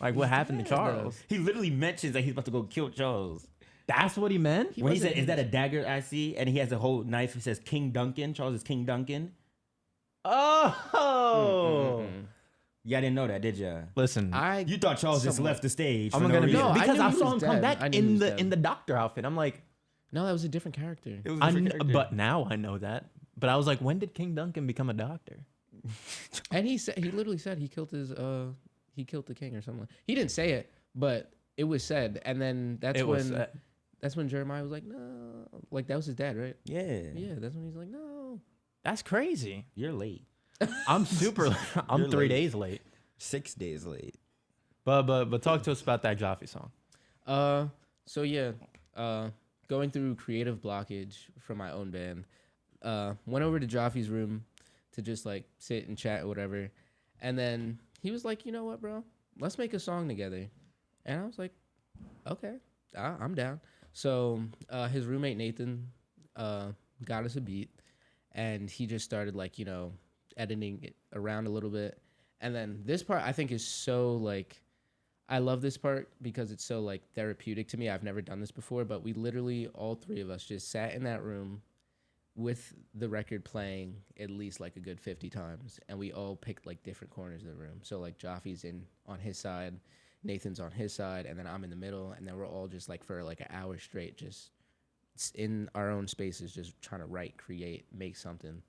Like, what happened to Charles? He literally mentions that he's about to go kill Charles. That's what he meant. When he said, "Is that a dagger I see?" and he has a whole knife. It says King Duncan. Charles is King Duncan. Oh. Yeah, I didn't know that, did ya? Listen, You thought Charles just left the stage. I'm for gonna no be reason. because I knew he saw him was come dead. back I knew he was in the doctor outfit. I'm like, No, that was a different character. It was a different character. but now I know that. But I was like, when did King Duncan become a doctor? And he literally said he killed the king or something. He didn't say it, but it was said. And then that's when Jeremiah was like, no, like that was his dad, right? Yeah. Yeah, that's when he's like, no. That's crazy. You're late. I'm super. I'm You're 3 late. days late. 6 days late. But talk to us about that Jaffe song. So yeah, going through creative blockage from my own band, went over to Jaffe's room to just like sit and chat or whatever, and then he was like, you know what, bro, let's make a song together, and I was like, okay, I'm down. So his roommate Nathan got us a beat, and he just started like editing it around a little bit, and then this part I think is so like. I love this part because it's so like therapeutic to me. I've never done this before, but we literally, all three of us just sat in that room with the record playing at least like a good 50 times. And we all picked like different corners of the room. So like Jaffe's on his side, Nathan's on his side, and then I'm in the middle. And then we're all just like for like an hour straight, just in our own spaces, just trying to write, create, make something.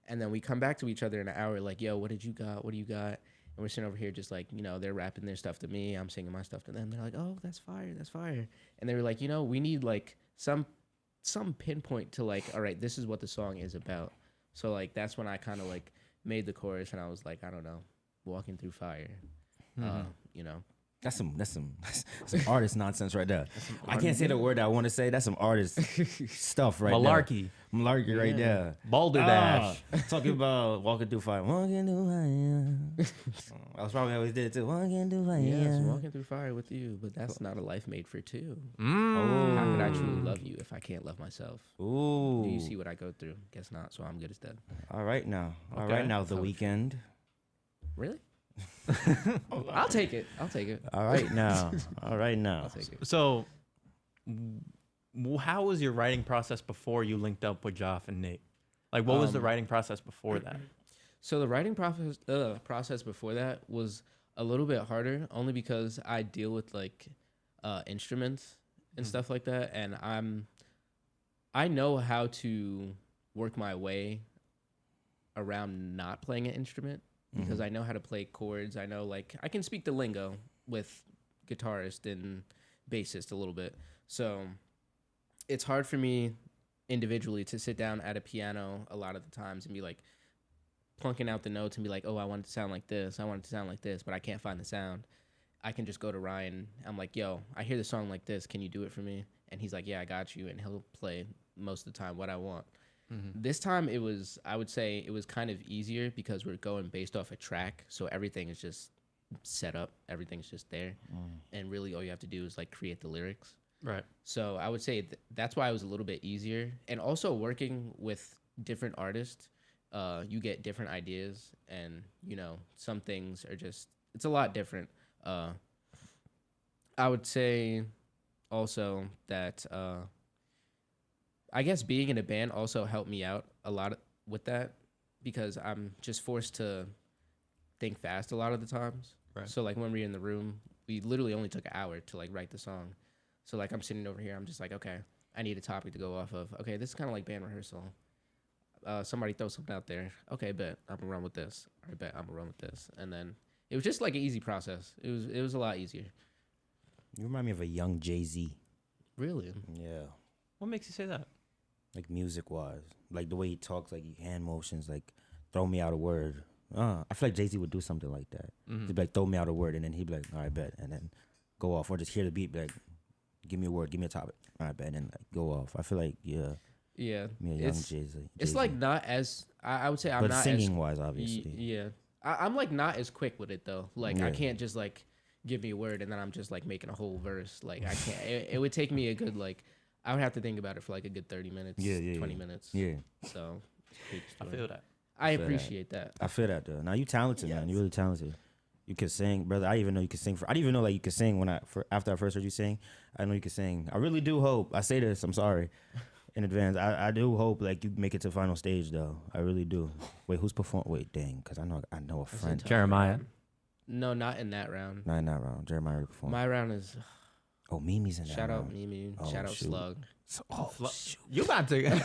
And then we come back to each other in an hour like, yo, what did you got? What do you got? And we're sitting over here just like, they're rapping their stuff to me. I'm singing my stuff to them. They're like, oh, that's fire. That's fire. And they were like, we need like some pinpoint to like, all right, this is what the song is about. So like, that's when I kind of like made the chorus and I was like, I don't know, walking through fire, That's some artist nonsense right there. I can't say the word I want to say. That's some artist stuff right Malarkey. there. Malarkey right there. Balderdash. Talking about walking through fire. Walking through fire. I was probably always did it too. Walking through fire. Yes, walking through fire with you, but that's not a life made for two. Mm. How could I truly love you if I can't love myself? Ooh. Do you see what I go through? Guess not, so I'm good as dead. All right now. All Okay. right now, The Weeknd. Really? I'll take it. All right now. All right now. I'll take it. So, how was your writing process before you linked up with Joff and Nate? Like, what was the writing process before that? So the writing process before that was a little bit harder, only because I deal with like instruments and stuff like that, and I know how to work my way around not playing an instrument because I know how to play chords. I know like I can speak the lingo with guitarist and bassist a little bit, so it's hard for me individually to sit down at a piano a lot of the times and be like plunking out the notes and be like, oh, I want it to sound like this, I want it to sound like this, but I can't find the sound. I can just go to Ryan. I'm like, yo, I hear the song like this. Can you do it for me? And he's like, yeah, I got you. And he'll play most of the time what I want. This time I would say it was kind of easier because we're going based off a track. So everything is just set up. Everything's just there. And really all you have to do is like create the lyrics. Right. So I would say that's why it was a little bit easier. And also working with different artists, you get different ideas, and some things are just, it's a lot different. I would say also that I guess being in a band also helped me out a lot with that. because I'm just forced to think fast a lot of the times. Right. So like when we're in the room, we literally only took an hour to like write the song. So like I'm sitting over here, I'm just like, okay, I need a topic to go off of. Okay, this is kind of like band rehearsal. Somebody throw something out there. Okay, bet I'm gonna run with this. All right, bet I'm gonna run with this. And then it was just like an easy process. It was a lot easier. You remind me of a young Jay-Z. Really? Yeah. What makes you say that? Like music wise, like the way he talks, like hand motions, like throw me out a word. I feel like Jay-Z would do something like that. He'd be like, throw me out a word, and then he'd be like, all right, bet, and then go off, or just hear the beat, be like, give me a word, give me a topic, all right, bet, and then like go off. I feel like Yeah. me a young Jay-Z. It's like not as I would say I'm but not singing as, wise, obviously. Yeah, I'm like not as quick with it though. Like I Yeah. can't just like give me a word and then I'm just like making a whole verse. Like I can't. It would take me a good like I would have to think about it for like a good 30 minutes, 20 minutes. Yeah, So I feel that. I feel that. appreciate that. I feel that though. Now you talented, man. You really talented. You could sing, brother. I didn't even know you could sing. I didn't even know like you could sing after I first heard you sing. I know you could sing. I really do hope. I say this. I'm sorry in advance. I do hope like you make it to final stage though. I really do. Wait, who's perform? Wait, dang, because I know a friend. tough Jeremiah. No, not in that round. Not in that round. Jeremiah already performed. My round is Oh, Mimi's in that shout out round. Mimi, Oh, shout out shoot. Slug. Shoot. You about to?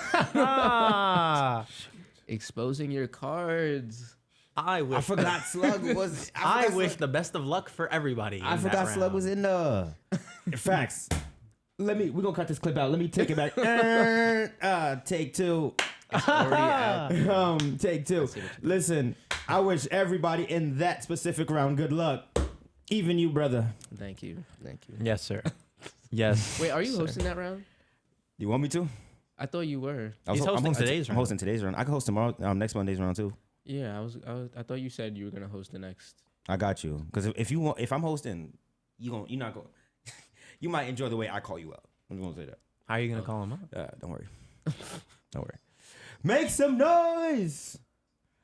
Exposing your cards. I wish. I forgot Slug was. I wish the best of luck for everybody. I in forgot that Slug round. was in the facts. We're gonna cut this clip out. Let me take it back. Take two. Take two. Listen, I wish everybody in that specific round good luck. Even you, brother. Thank you. Yes, sir. Yes. Wait, are you sir. hosting that round? You want me to? I thought you were. He's hosting today's I'm round. hosting today's round. I can host tomorrow, next Monday's round too. Yeah, I thought you said you were gonna host the next. I got you. Because if I'm hosting, you're not going. You might enjoy the way I call you out. I'm gonna say that. How are you gonna call him up? Don't worry. Don't worry. Make some noise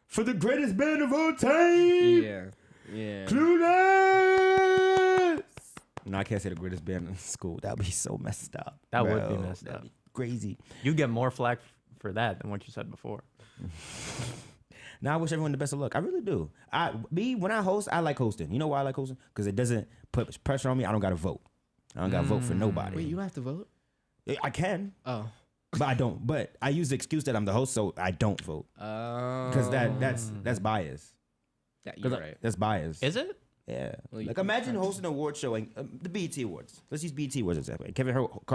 for the greatest band of all time. Yeah. Clueless. No, I can't say the greatest band in school. That'd be so messed up. That would bro. be messed That'd up. be crazy. You get more flack for that than what you said before. Now I wish everyone the best of luck. I really do. When I host, I like hosting. You know why I like hosting? Because it doesn't put pressure on me. I don't gotta vote. I don't gotta vote for nobody. Wait, you have to vote? I can, Oh. but I don't. But I use the excuse that I'm the host, so I don't vote. Because that's bias. Yeah, you're right. That's bias. Is it? Yeah. Well, you Like can imagine try. hosting an award show, and the BET Awards. Let's use BET Awards as example. Kevin Hart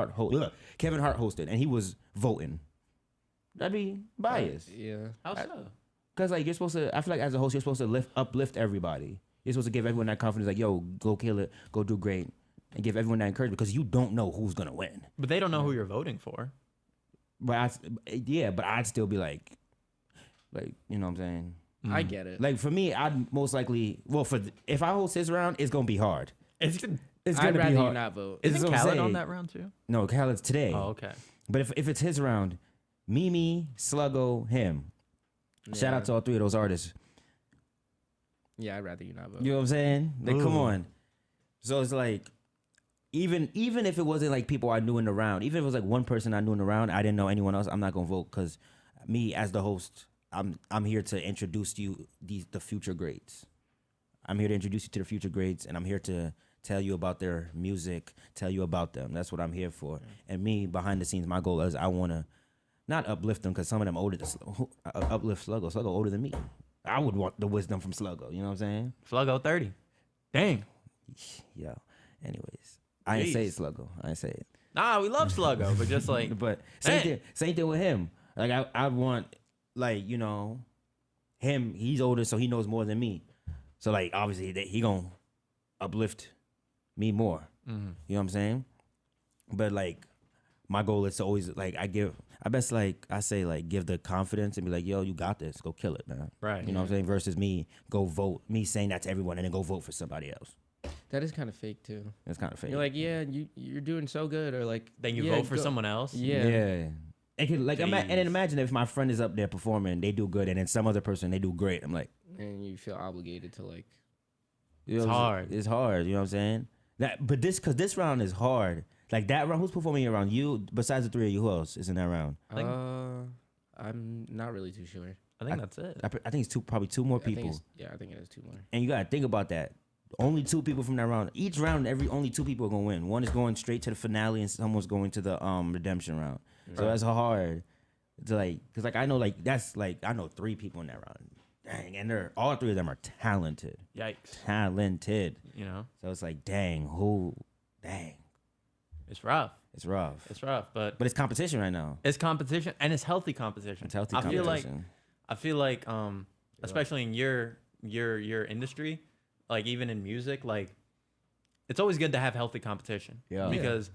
hosted, and he was voting. That'd be biased. Yeah. How so? Cause like you're supposed to. I feel like as a host, you're supposed to uplift everybody. You're supposed to give everyone that confidence, like, yo, go kill it, go do great, and give everyone that encouragement because you don't know who's gonna win. But they don't know who you're voting for. But I'd still be like, you know what I'm saying? I get it. Like for me, I'd most likely if I host his round, it's gonna be hard. It's It's I'd gonna rather be you hard. not vote. It's Isn't what I'm Khaled on saying. that round too? No, Khaled's today. Oh, okay. But if it's his round, Mimi, Sluggo, him. Shout out to all three of those artists. Yeah, I'd rather you not vote. You know what I'm saying? Like, come Ooh. on. So it's like, even if it wasn't like people I knew in the round, even if it was like one person I knew in the round, I didn't know anyone else, I'm not gonna vote because me as the host, I'm here to introduce you the future greats. I'm here to introduce you to the future greats, and I'm here to tell you about their music, tell you about them. That's what I'm here for. And me behind the scenes, my goal is I wanna not uplift them because some of them older than uplift Sluggo. Sluggo older than me. I would want the wisdom from Sluggo. You know what I'm saying? Sluggo 30. Dang. Yo. Anyways, I ain't say it, Jeez. Sluggo. I ain't say it. Nah, we love Sluggo, but just like But Hey. same thing with him. Like I want, like, you know, him. He's older, so he knows more than me. So like obviously he gonna uplift me more. You know what I'm saying? But like my goal is to always like I say give the confidence and be like, yo, you got this. Go kill it, man. Right. You know what I'm saying? Versus me go vote, me saying that to everyone and then go vote for somebody else. That is kind of fake too. That's kind of fake. You're like, yeah, you're doing so good, or like, then you yeah, vote for go- someone else. Yeah. Yeah. It could, like, and then Jeez. imagine if my friend is up there performing, they do good, and then some other person, they do great. I'm like, And you feel obligated to like. you know It's what I'm hard. saying? It's hard. You know what I'm saying? Because this round is hard. Like that round, who's performing around you? Besides the three of you, who else is in that round? Like- I'm not really too sure. I think that's it. I think it's probably two more I think people. I think it is 2 more. And you gotta think about that. Only 2 people from that round. Each round, only 2 people are gonna win. One is going straight to the finale, and someone's going to the redemption round. So that's hard to like, cause like I know like that's like I know 3 people in that round. Dang, and all 3 of them are talented. Yikes. Talented. You know, So it's like, dang. it's rough. It's rough. It's rough, but But it's competition right now. it's competition and it's healthy competition. It's healthy I competition. feel like especially in your industry, like even in music, like it's always good to have healthy competition. Yeah. Because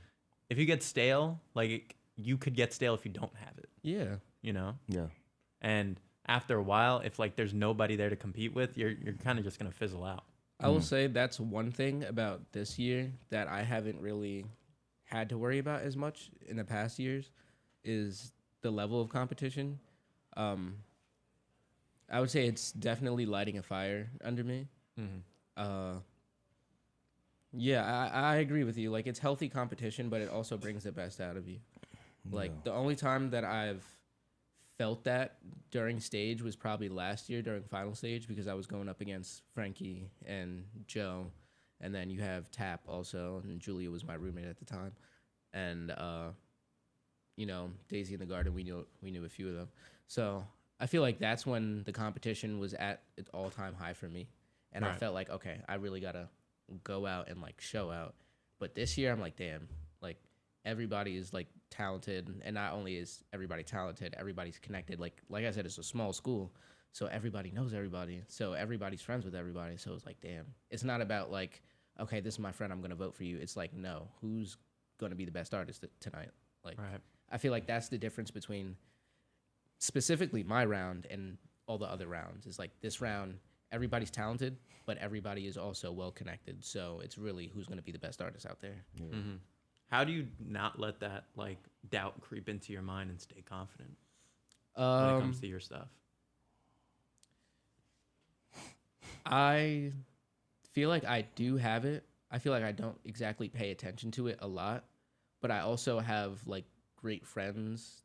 if you get stale, like you could get stale if you don't have it, Yeah. you know? Yeah. And after a while, if like there's nobody there to compete with, you're kind of just going to fizzle out. I will say that's one thing about this year that I haven't really had to worry about as much in the past years is the level of competition. I would say it's definitely lighting a fire under me. Yeah, I agree with you. Like, it's healthy competition, but it also brings the best out of you. Like, the only time that I've felt that during stage was probably last year during final stage, because I was going up against Frankie and Joe, and then you have Tap also, and Julia was my roommate at the time, and you know, Daisy in the Garden, we knew a few of them. So I feel like that's when the competition was at its all-time high for me, and I Right. felt like, okay, I really gotta go out and like show out. But this year I'm like, damn, like everybody is like talented, and not only is everybody talented, everybody's connected. Like I said, it's a small school, so everybody knows everybody, so everybody's friends with everybody. So it's like, damn, it's not about like, okay, this is my friend, I'm gonna vote for you. It's like, no, who's gonna be the best artist tonight? Like, Right. I feel like that's the difference between specifically my round and all the other rounds. Is like, this round, everybody's talented, but everybody is also well connected. So it's really who's going to be the best artist out there. Mm-hmm. How do you not let that like doubt creep into your mind and stay confident when it comes to your stuff? I feel like I do have it. I feel like I don't exactly pay attention to it a lot, but I also have like great friends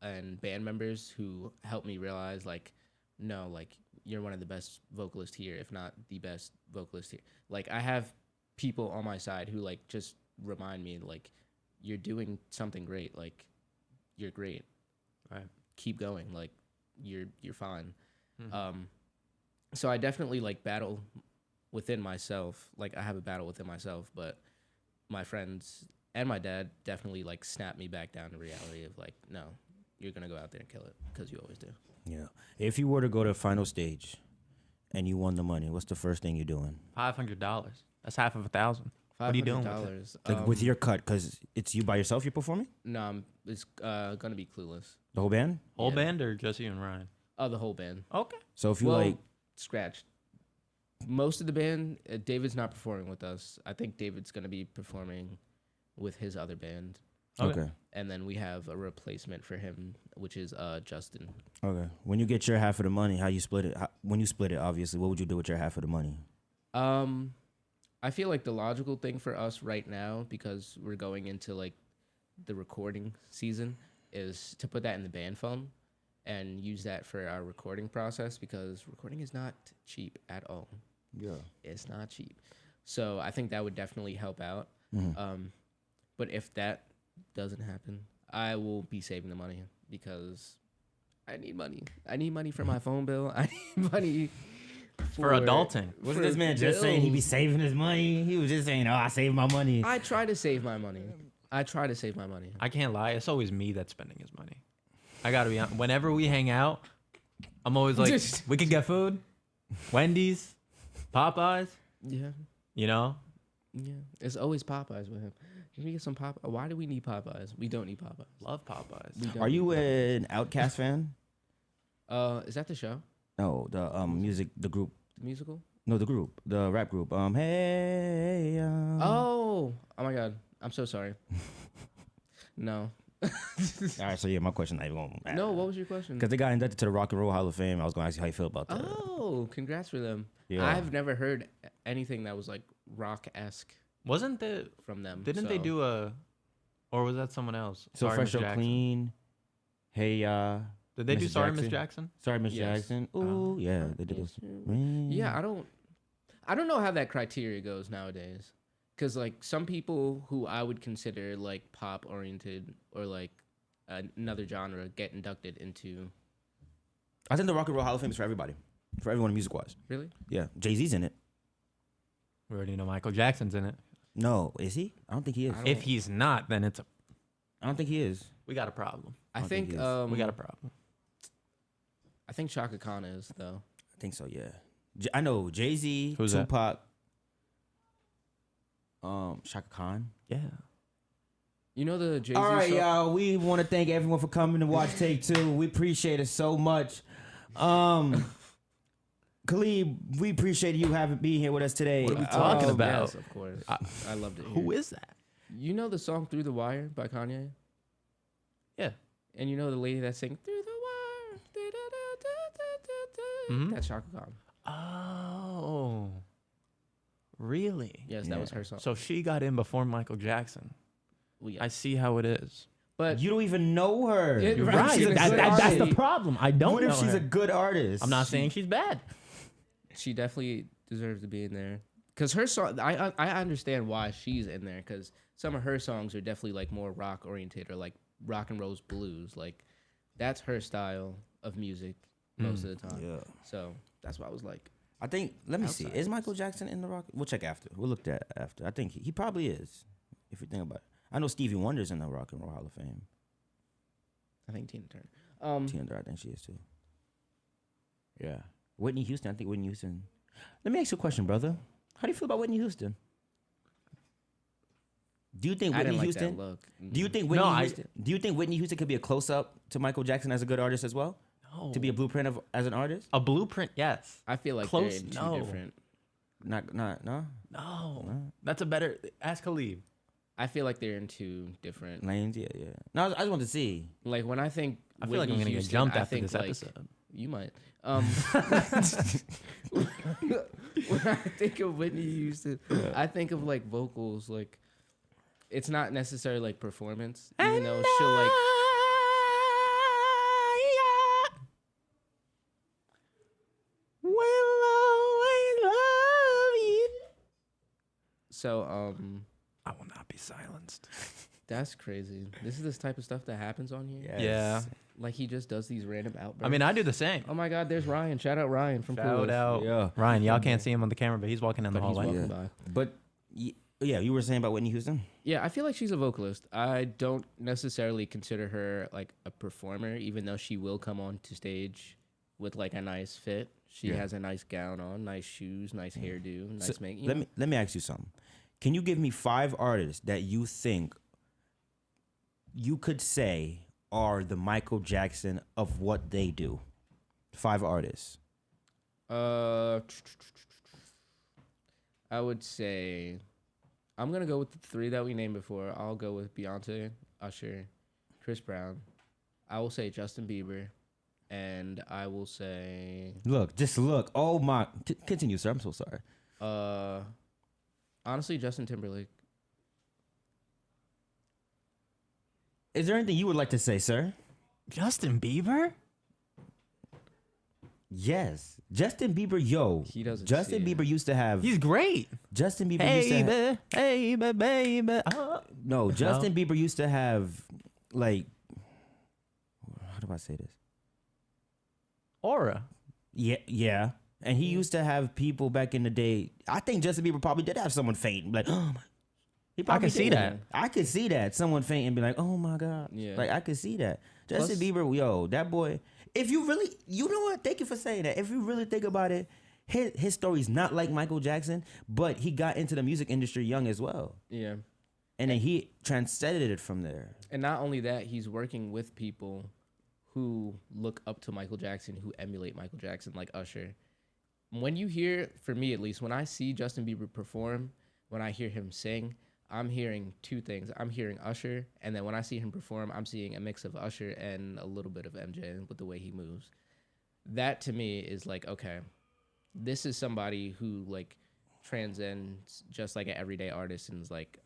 and band members who help me realize like, no, like you're one of the best vocalists here, if not the best vocalist here. Like, I have people on my side who like just remind me like, you're doing something great. Like, you're great. Right. Keep going. Like, you're fine. Mm-hmm. So I definitely like battle within myself. Like, I have a battle within myself, but my friends and my dad definitely like snap me back down to reality of like, no, you're gonna go out there and kill it, because you always do. Yeah. If you were to go to final stage and you won the money, what's the first thing you're doing? $500. That's half of $1,000. What are you doing with it? Like with your cut, because it's you by yourself you're performing? No, it's gonna be Clueless. The whole band? Whole Yeah. band or just you and Ryan? Oh, the whole band. Okay. So if you Well, like, scratch. Most of the band, David's not performing with us. I think David's gonna be performing with his other band, okay. and then we have a replacement for him, which is Justin. Okay. When you get your half of the money, how you split it? When you split it, obviously, what would you do with your half of the money? I feel like the logical thing for us right now, because we're going into like the recording season, is to put that in the band fund and use that for our recording process, because recording is not cheap at all. Yeah. It's not cheap. So I think that would definitely help out. Mm-hmm. But if that doesn't happen, I will be saving the money, because I need money. I need money for my phone bill. I need money For adulting. Wasn't this man just saying he be saving his money? He was just saying, oh, I save my money. I try to save my money. I I can't lie. It's always me that's spending his money. I got to be honest. Whenever we hang out, I'm always like, we could get food. Wendy's, Popeyes, Yeah. you know? Yeah. It's always Popeyes with him. Can we get some Popeyes? Why do we need Popeyes? We don't need Popeyes. Love Popeyes. We don't Are you need Popeyes. an Outkast fan? Is that the show? No, the music, the group. The musical? No, the group, the rap group. Hey. Oh my God. I'm so sorry. No. All right, so yeah, my question not even going. No, what was your question? Because they got inducted to the Rock and Roll Hall of Fame. I was going to ask you how you feel about that. Oh, congrats for them. Yeah. I've never heard anything that was like rock-esque Wasn't the... from them. Didn't they so- do a... Or was that someone else? So Sorry, Fresh Miss So Jackson. Clean. Hey, Did they do Mrs. Sorry Miss Jackson? Jackson? Sorry, Miss Yes. Jackson. Ooh, yeah, they did this. Yeah, I don't know how that criteria goes nowadays. Cause like some people who I would consider like pop oriented or like another genre get inducted into. I think the Rock and Roll Hall of Fame is for everybody, for everyone music wise. Really? Yeah, Jay-Z's in it. We already know Michael Jackson's in it. No, is he? I don't think he is. If he's not, then I don't think he is. we got a problem. I don't think think he is. We got a problem. I think Chaka Khan is though. I think so. Yeah, I know Jay-Z, Who's that? Tupac, Shaka Khan. Yeah. You know the Jay-Z All right, song? y'all. We want to thank everyone for coming to watch Take Two. We appreciate it so much. Kaleeb, we appreciate you being here with us today. What are we talking about? Yes, of course. I loved it. Who is that? You know the song "Through the Wire" by Kanye? Yeah. And you know the lady that sang "Through the Wire"? Mhm. That's Chaka Khan. Oh. Really? Yes, that was her song. So she got in before Michael Jackson. Well, yeah. I see how it is. But You don't even know her. Yeah, You're right. right. She's a good That's the artist. problem. I don't What know if she's her. a good artist? I'm not saying she's bad. she definitely deserves to be in there because her song. I understand why she's in there because some of her songs are definitely like more rock oriented or like rock and roll's blues. Like that's her style of music most of the time. Yeah. So that's why I was like, I think. Let me see. Outside. Is Michael Jackson in the Rock? We'll check after. We'll look at after. I think he probably is. If you think about it, I know Stevie Wonder's in the Rock and Roll Hall of Fame. I think Tina Turner. Tina, I think she is too. Yeah. Whitney Houston. I think Whitney Houston. Let me ask you a question, brother. How do you feel about Whitney Houston? Do you think I Whitney didn't like Houston? that look. Do you think Whitney Houston? Do you think Whitney Houston could be a close up to Michael Jackson as a good artist as well? No. To be a blueprint of as an artist? A blueprint, yes. I feel like Close? they're in two No. different. No No. That's a better. Ask Khalid. I feel like they're in two different. lanes. Yeah. No, I just want to see. Like when I think I feel like I'm Whitney going to get Houston, jumped I after think, this like, episode. You might. When I think of Whitney Houston, I think of like vocals. Like it's not necessarily like performance, even though she'll like. So I will not be silenced. that's crazy. This is this type of stuff that happens on here. Yes. Yeah. Like he just does these random outbursts. I mean, I do the same. Oh my God, there's Ryan. Shout out Ryan from Shout Clueless. out. Yeah. Ryan, y'all can't see him on the camera, but he's walking in the But he's hallway. walking Yeah. by. But yeah, you were saying about Whitney Houston? Yeah, I feel like she's a vocalist. I don't necessarily consider her like a performer, even though she will come on to stage with like a nice fit. She Yeah. has a nice gown on, nice shoes, nice hairdo, nice makeup. Let me ask you something. Can you give me 5 artists that you think you could say are the Michael Jackson of what they do? 5 artists. I would say I'm gonna go with the 3 that we named before. I'll go with Beyonce, Usher, Chris Brown. I will say Justin Bieber, and I will say Just look. Oh my. Continue, sir. I'm so sorry. honestly Justin Timberlake. Is there anything you would like to say, sir? Justin Bieber? Yes. Justin Bieber, yo. He doesn't Justin see it. Bieber used to have. He's great. Justin Bieber used to have. Hey, baby. No, Justin Bieber used to have, like. How do I say this? Aura. Yeah. And he used to have people back in the day. I think Justin Bieber probably did have someone faint. Like, oh my. He probably can see did. that. I could see that. Someone faint and be like, oh my God. Yeah. Like, I could see that. Justin Plus- Bieber, yo, that boy. If you really, you know what? Thank you for saying that. If you really think about it, his story's not like Michael Jackson, but he got into the music industry young as well. Yeah. And then he transcended it from there. And not only that, he's working with people who look up to Michael Jackson, who emulate Michael Jackson, like Usher. When you hear, for me at least, when I see Justin Bieber perform, when I hear him sing, I'm hearing 2 things. I'm hearing Usher, and then when I see him perform, I'm seeing a mix of Usher and a little bit of MJ with the way he moves. That to me is like, okay, this is somebody who like transcends just like an everyday artist and is like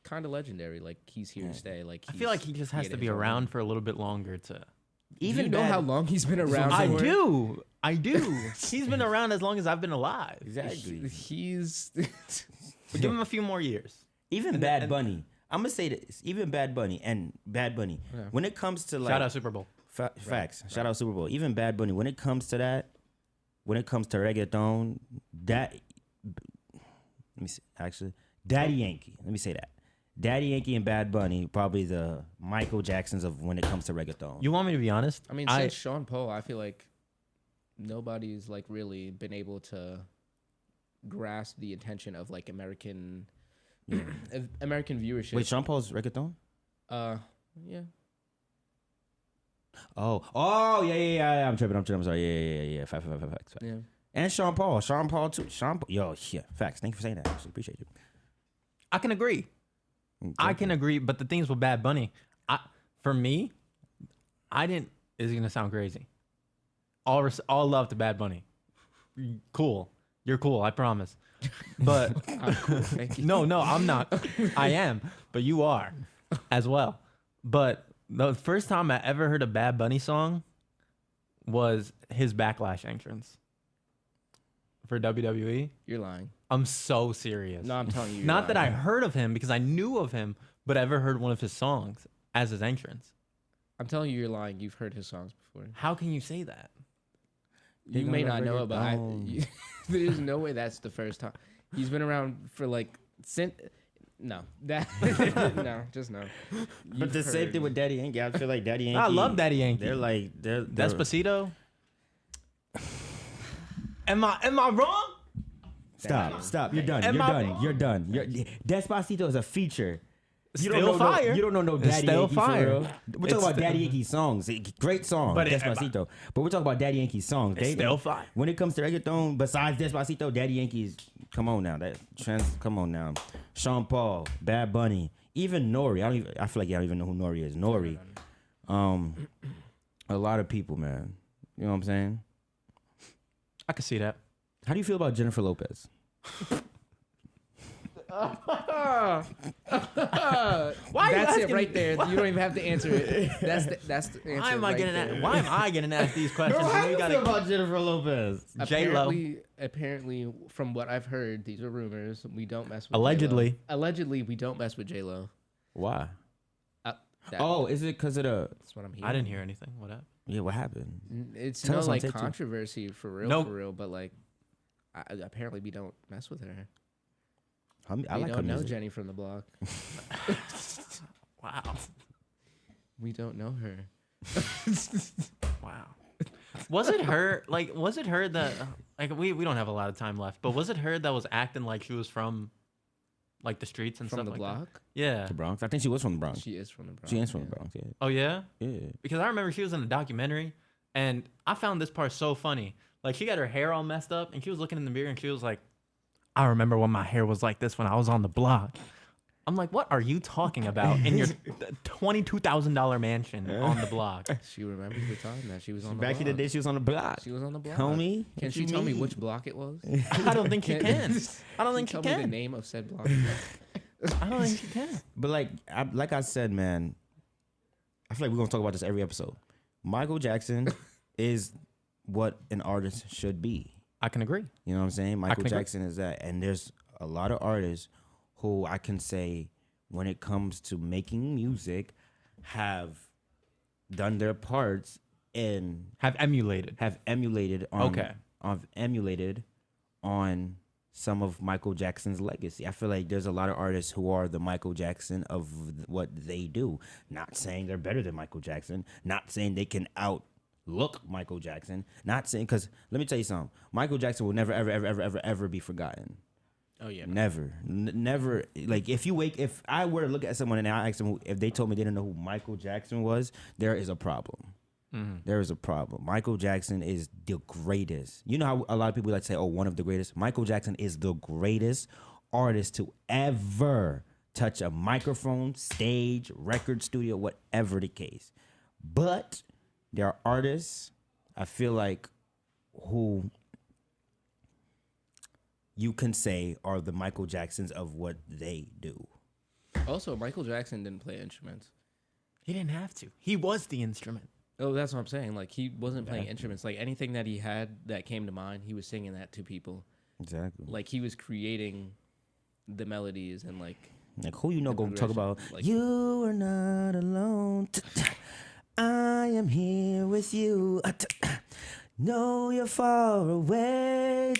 kind of legendary. Like he's here to stay. Like I feel like he just has to be around for a little bit longer to Do you know how long he's been around? I for? do. I do. He's been around as long as I've been alive. Exactly. He's But give him a few more years. Even Bad Bunny. I'm gonna say this. Even Bad Bunny. Yeah. When it comes to like Shout out Super Bowl. facts. Shout out Super Bowl. Even Bad Bunny. When it comes to that, when it comes to reggaeton, let me see. Actually, Daddy Yankee. Let me say that. Daddy Yankee and Bad Bunny probably the Michael Jacksons of when it comes to reggaeton. You want me to be honest? I mean, since Sean Paul, I feel like nobody's like really been able to grasp the attention of like American American viewership. Wait, Sean Paul's reggaeton? Yeah. Oh, yeah. I'm tripping. I'm sorry. Yeah. Facts. Yeah. And Sean Paul too. Yo, yeah. Facts. Thank you for saying that. Actually, appreciate you. I can agree. I can agree, but the things with Bad Bunny, for me, I didn't. Is it gonna sound crazy? All love to Bad Bunny. Cool, you're cool. I promise. But I'm cool, thank you. no, I'm not. I am, but you are, as well. But the first time I ever heard a Bad Bunny song was his Backlash entrance for WWE. You're lying. I'm so serious. No, I'm telling you. Not that I heard of him because I knew of him, but ever heard one of his songs as his entrance. I'm telling you, you're lying. You've heard his songs before. How can you say that? You may not know it, but there's no way that's the first time. He's been around for like since. No, that no, just no. But the same thing with Daddy Yankee. I feel like Daddy Yankee. I love Daddy Yankee. They're Despacito. Am I wrong? Stop. You're done. You're done. Despacito is a feature. You Still don't know fire. You don't know no It's Daddy still Yankee fire. for real. We're talking It's about still- Daddy Yankee songs. Great song, But Despacito. But we're talking about Daddy Yankee songs. It's still fire. When it comes to reggaeton, besides Despacito, Daddy Yankees. Come on now. Come on now. Sean Paul, Bad Bunny, even Nori. I feel like y'all don't even know who Nori is. Nori. A lot of people, man. You know what I'm saying? I can see that. How do you feel about Jennifer Lopez? Why? That's it right there. You don't even have to answer it. That's the answer. Why am I right getting there. asked? Why am I getting asked these questions? when we gotta- about Jennifer Lopez? J-Lo. Apparently, from what I've heard, these are rumors. We don't mess with Allegedly. J-Lo. Allegedly, we don't mess with J-Lo. Why? That- Is it because of the? that's what I'm hearing. I didn't hear anything. What happened? Yeah, what happened? It's Tell no us on like TikTok. controversy for No. real. But like, apparently, we don't mess with her. I We like her don't know music. Jenny from the block. Wow. We don't know her. Wow. Was it her? Like, was it her that? Like, we don't have a lot of time left, but was it her that was acting like she was from, like, the streets and From stuff the like block? that? Yeah. The Bronx. I think she was from the Bronx. She is from the Bronx. She is from the yeah. Bronx. Yeah. Oh yeah. Yeah. Because I remember she was in a documentary, and I found this part so funny. Like, she got her hair all messed up, and she was looking in the mirror, and she was like, "I remember when my hair was like this when I was on the block." I'm like, "What are you talking about in your $22,000 mansion on the block?" She remembers the time that she was on the Back block. in the day, she was on the block. She was on the block. Homie, Can what she you tell me mean? which block it was? I don't think she can. I don't think she Tell me the can. name of said block. I don't think she can. But like I said, man, I feel like we're gonna talk about this every episode. Michael Jackson is what an artist should be. I can agree. You know what I'm saying? Michael can agree. Jackson is that, and there's a lot of artists who I can say, when it comes to making music, have done their parts and Have emulated. have emulated on Okay. on some of Michael Jackson's legacy. I feel like there's a lot of artists who are the Michael Jackson of what they do. Not saying they're better than Michael Jackson, not saying they can outlook Michael Jackson, not saying, because let me tell you something. Michael Jackson will never ever be forgotten. Oh yeah. Never. Never. Like, if I were to look at someone and I asked them if they told me they didn't know who Michael Jackson was, there is a problem. There is a problem. Michael Jackson is the greatest. You know how a lot of people like to say, "Oh, one of the greatest." Michael Jackson is the greatest artist to ever touch a microphone, stage, record studio, whatever the case. But there are artists, I feel like, who you can say are the Michael Jacksons of what they do. Also, Michael Jackson didn't play instruments. He didn't have to. He was the instrument. Oh, that's what I'm saying. Like, he wasn't playing instruments. Like, anything that he had that came to mind, he was singing that to people. Exactly. Like, he was creating the melodies and, like who you know the gonna talk progression, about? like- You are not alone. I am here with you. No, you're far away.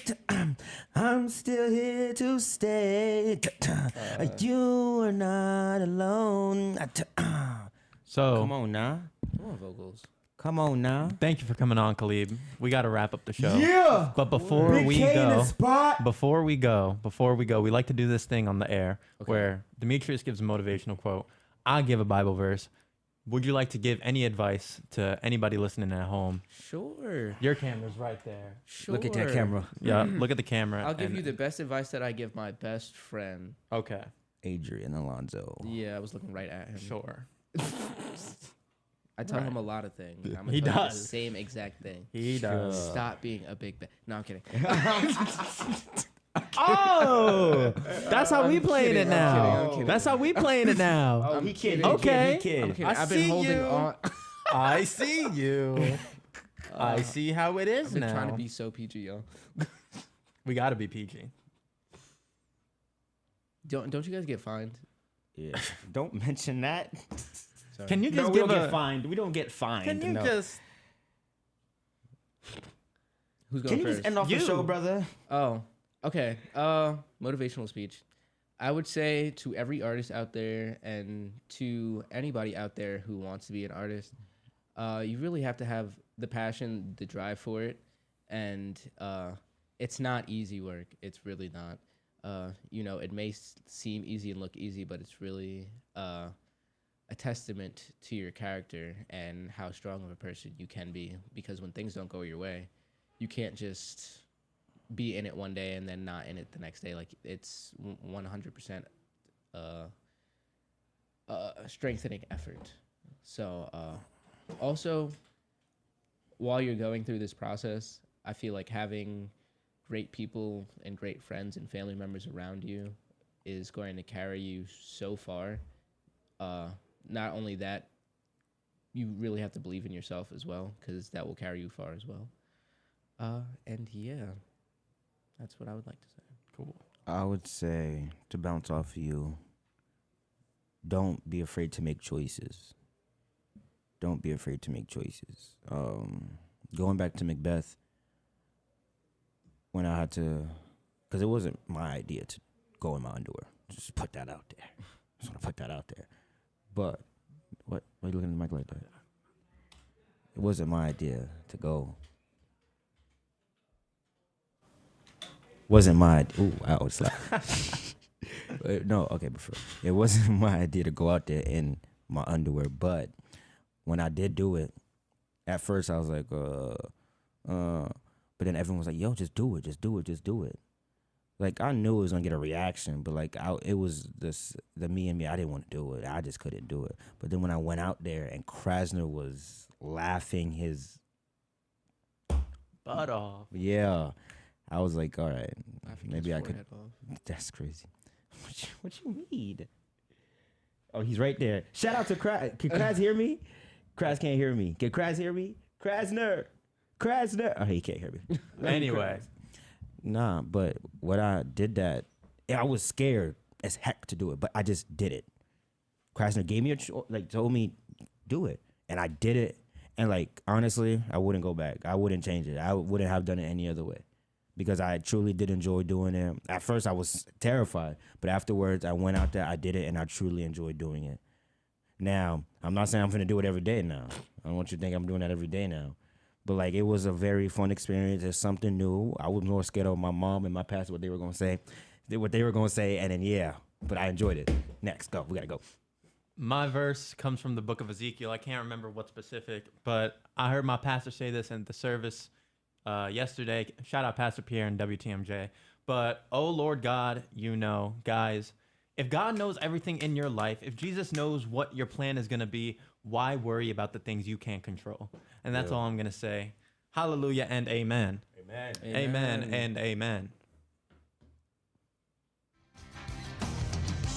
I'm still here to stay. You are not alone. So Come on now. Come on, vocals. Come on now. thank you for coming on, Kaleeb. We got to wrap up the show. Yeah. But before Big we K in the go, spot. before we go, we like to do this thing on the air where Demetrius gives a motivational quote. I give a Bible verse. Would you like to give any advice to anybody listening at home? Sure. Your camera's right there. Sure. Look at that camera. Yeah, look at the camera. I'll give and- you the best advice that I give my best friend. Okay, Adrian Alonso. Yeah, I was looking right at him. sure. I tell him a lot of things. I'm gonna He tell you does. the same exact thing. He does. Stop being a big No, I'm kidding. Oh, that's how we playing kidding, it I'm now. kidding, I'm kidding. That's how we playing it now. Oh, I'm he kid. kidding. Okay. He kid. I'm kidding. I I've been see holding you. on. I see you. I see how it is I've been now. trying to be so PG, yo. We got to be PG. Don't you guys get fined? Yeah. Don't mention that. Sorry. Can you just No, we give don't a? get fined. We don't get fined. Can you no. just? Who's going Can you first? just end off You. the show, brother? Oh, okay. Motivational speech. I would say to every artist out there and to anybody out there who wants to be an artist, you really have to have the passion, the drive for it, and it's not easy work. It's really not. It may seem easy and look easy, but it's really a testament to your character and how strong of a person you can be. Because when things don't go your way, you can't just be in it one day and then not in it the next day. Like, it's 100% strengthening effort. So also, while you're going through this process, I feel like having great people and great friends and family members around you is going to carry you so far. Not only that, you really have to believe in yourself as well, because that will carry you far as well. And yeah, that's what I would like to say. Cool. I would say, to bounce off of you, don't be afraid to make choices. Don't be afraid to make choices. Going back to Macbeth, when I had to, because it wasn't my idea to go in my underwear. Just put that out there. Just want to put that out there. But, what? Why are you looking at the mic like that? It wasn't my idea to go. Wasn't my, ooh, I was like, no, okay, before. It wasn't my idea to go out there in my underwear, but when I did do it, at first I was like, but then everyone was like, yo, just do it, just do it, just do it. Like, I knew it was gonna get a reaction, but like, it was the me and me, I didn't want to do it. I just couldn't do it. But then when I went out there and Krasner was laughing his Butt off. yeah, I was like, all right, Laughing maybe his I could. forehead off. That's crazy. What you mean? Oh, he's right there. Shout out to Kraz. Can Kraz hear me? Kraz can't hear me. Can Kraz hear me? Krasner. Oh, he can't hear me. Anyway, Nah, but what I did that, I was scared as heck to do it, but I just did it. Krasner gave me told me, do it. And I did it. And like, honestly, I wouldn't go back. I wouldn't change it. I wouldn't have done it any other way. Because I truly did enjoy doing it. At first, I was terrified. But afterwards, I went out there, I did it, and I truly enjoyed doing it. Now, I'm not saying I'm going to do it every day now. I don't want you to think I'm doing that every day now. But, like, it was a very fun experience. It's something new. I was more scared of my mom and my pastor, what they were going to say. And then, yeah. But I enjoyed it. Next, go. We got to go. my verse comes from the book of Ezekiel. I can't remember what specific, but I heard my pastor say this in the service yesterday. Shout out Pastor Pierre and WTMJ. But, oh Lord God, guys, if God knows everything in your life, if Jesus knows what your plan is going to be, why worry about the things you can't control? And that's all I'm going to say. Hallelujah and amen. Amen. Amen and amen.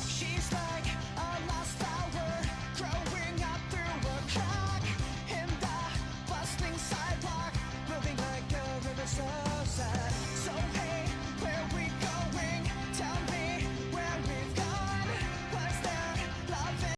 She's like a lost flower growing up through a crack in the sidewalk, moving like a river so sad.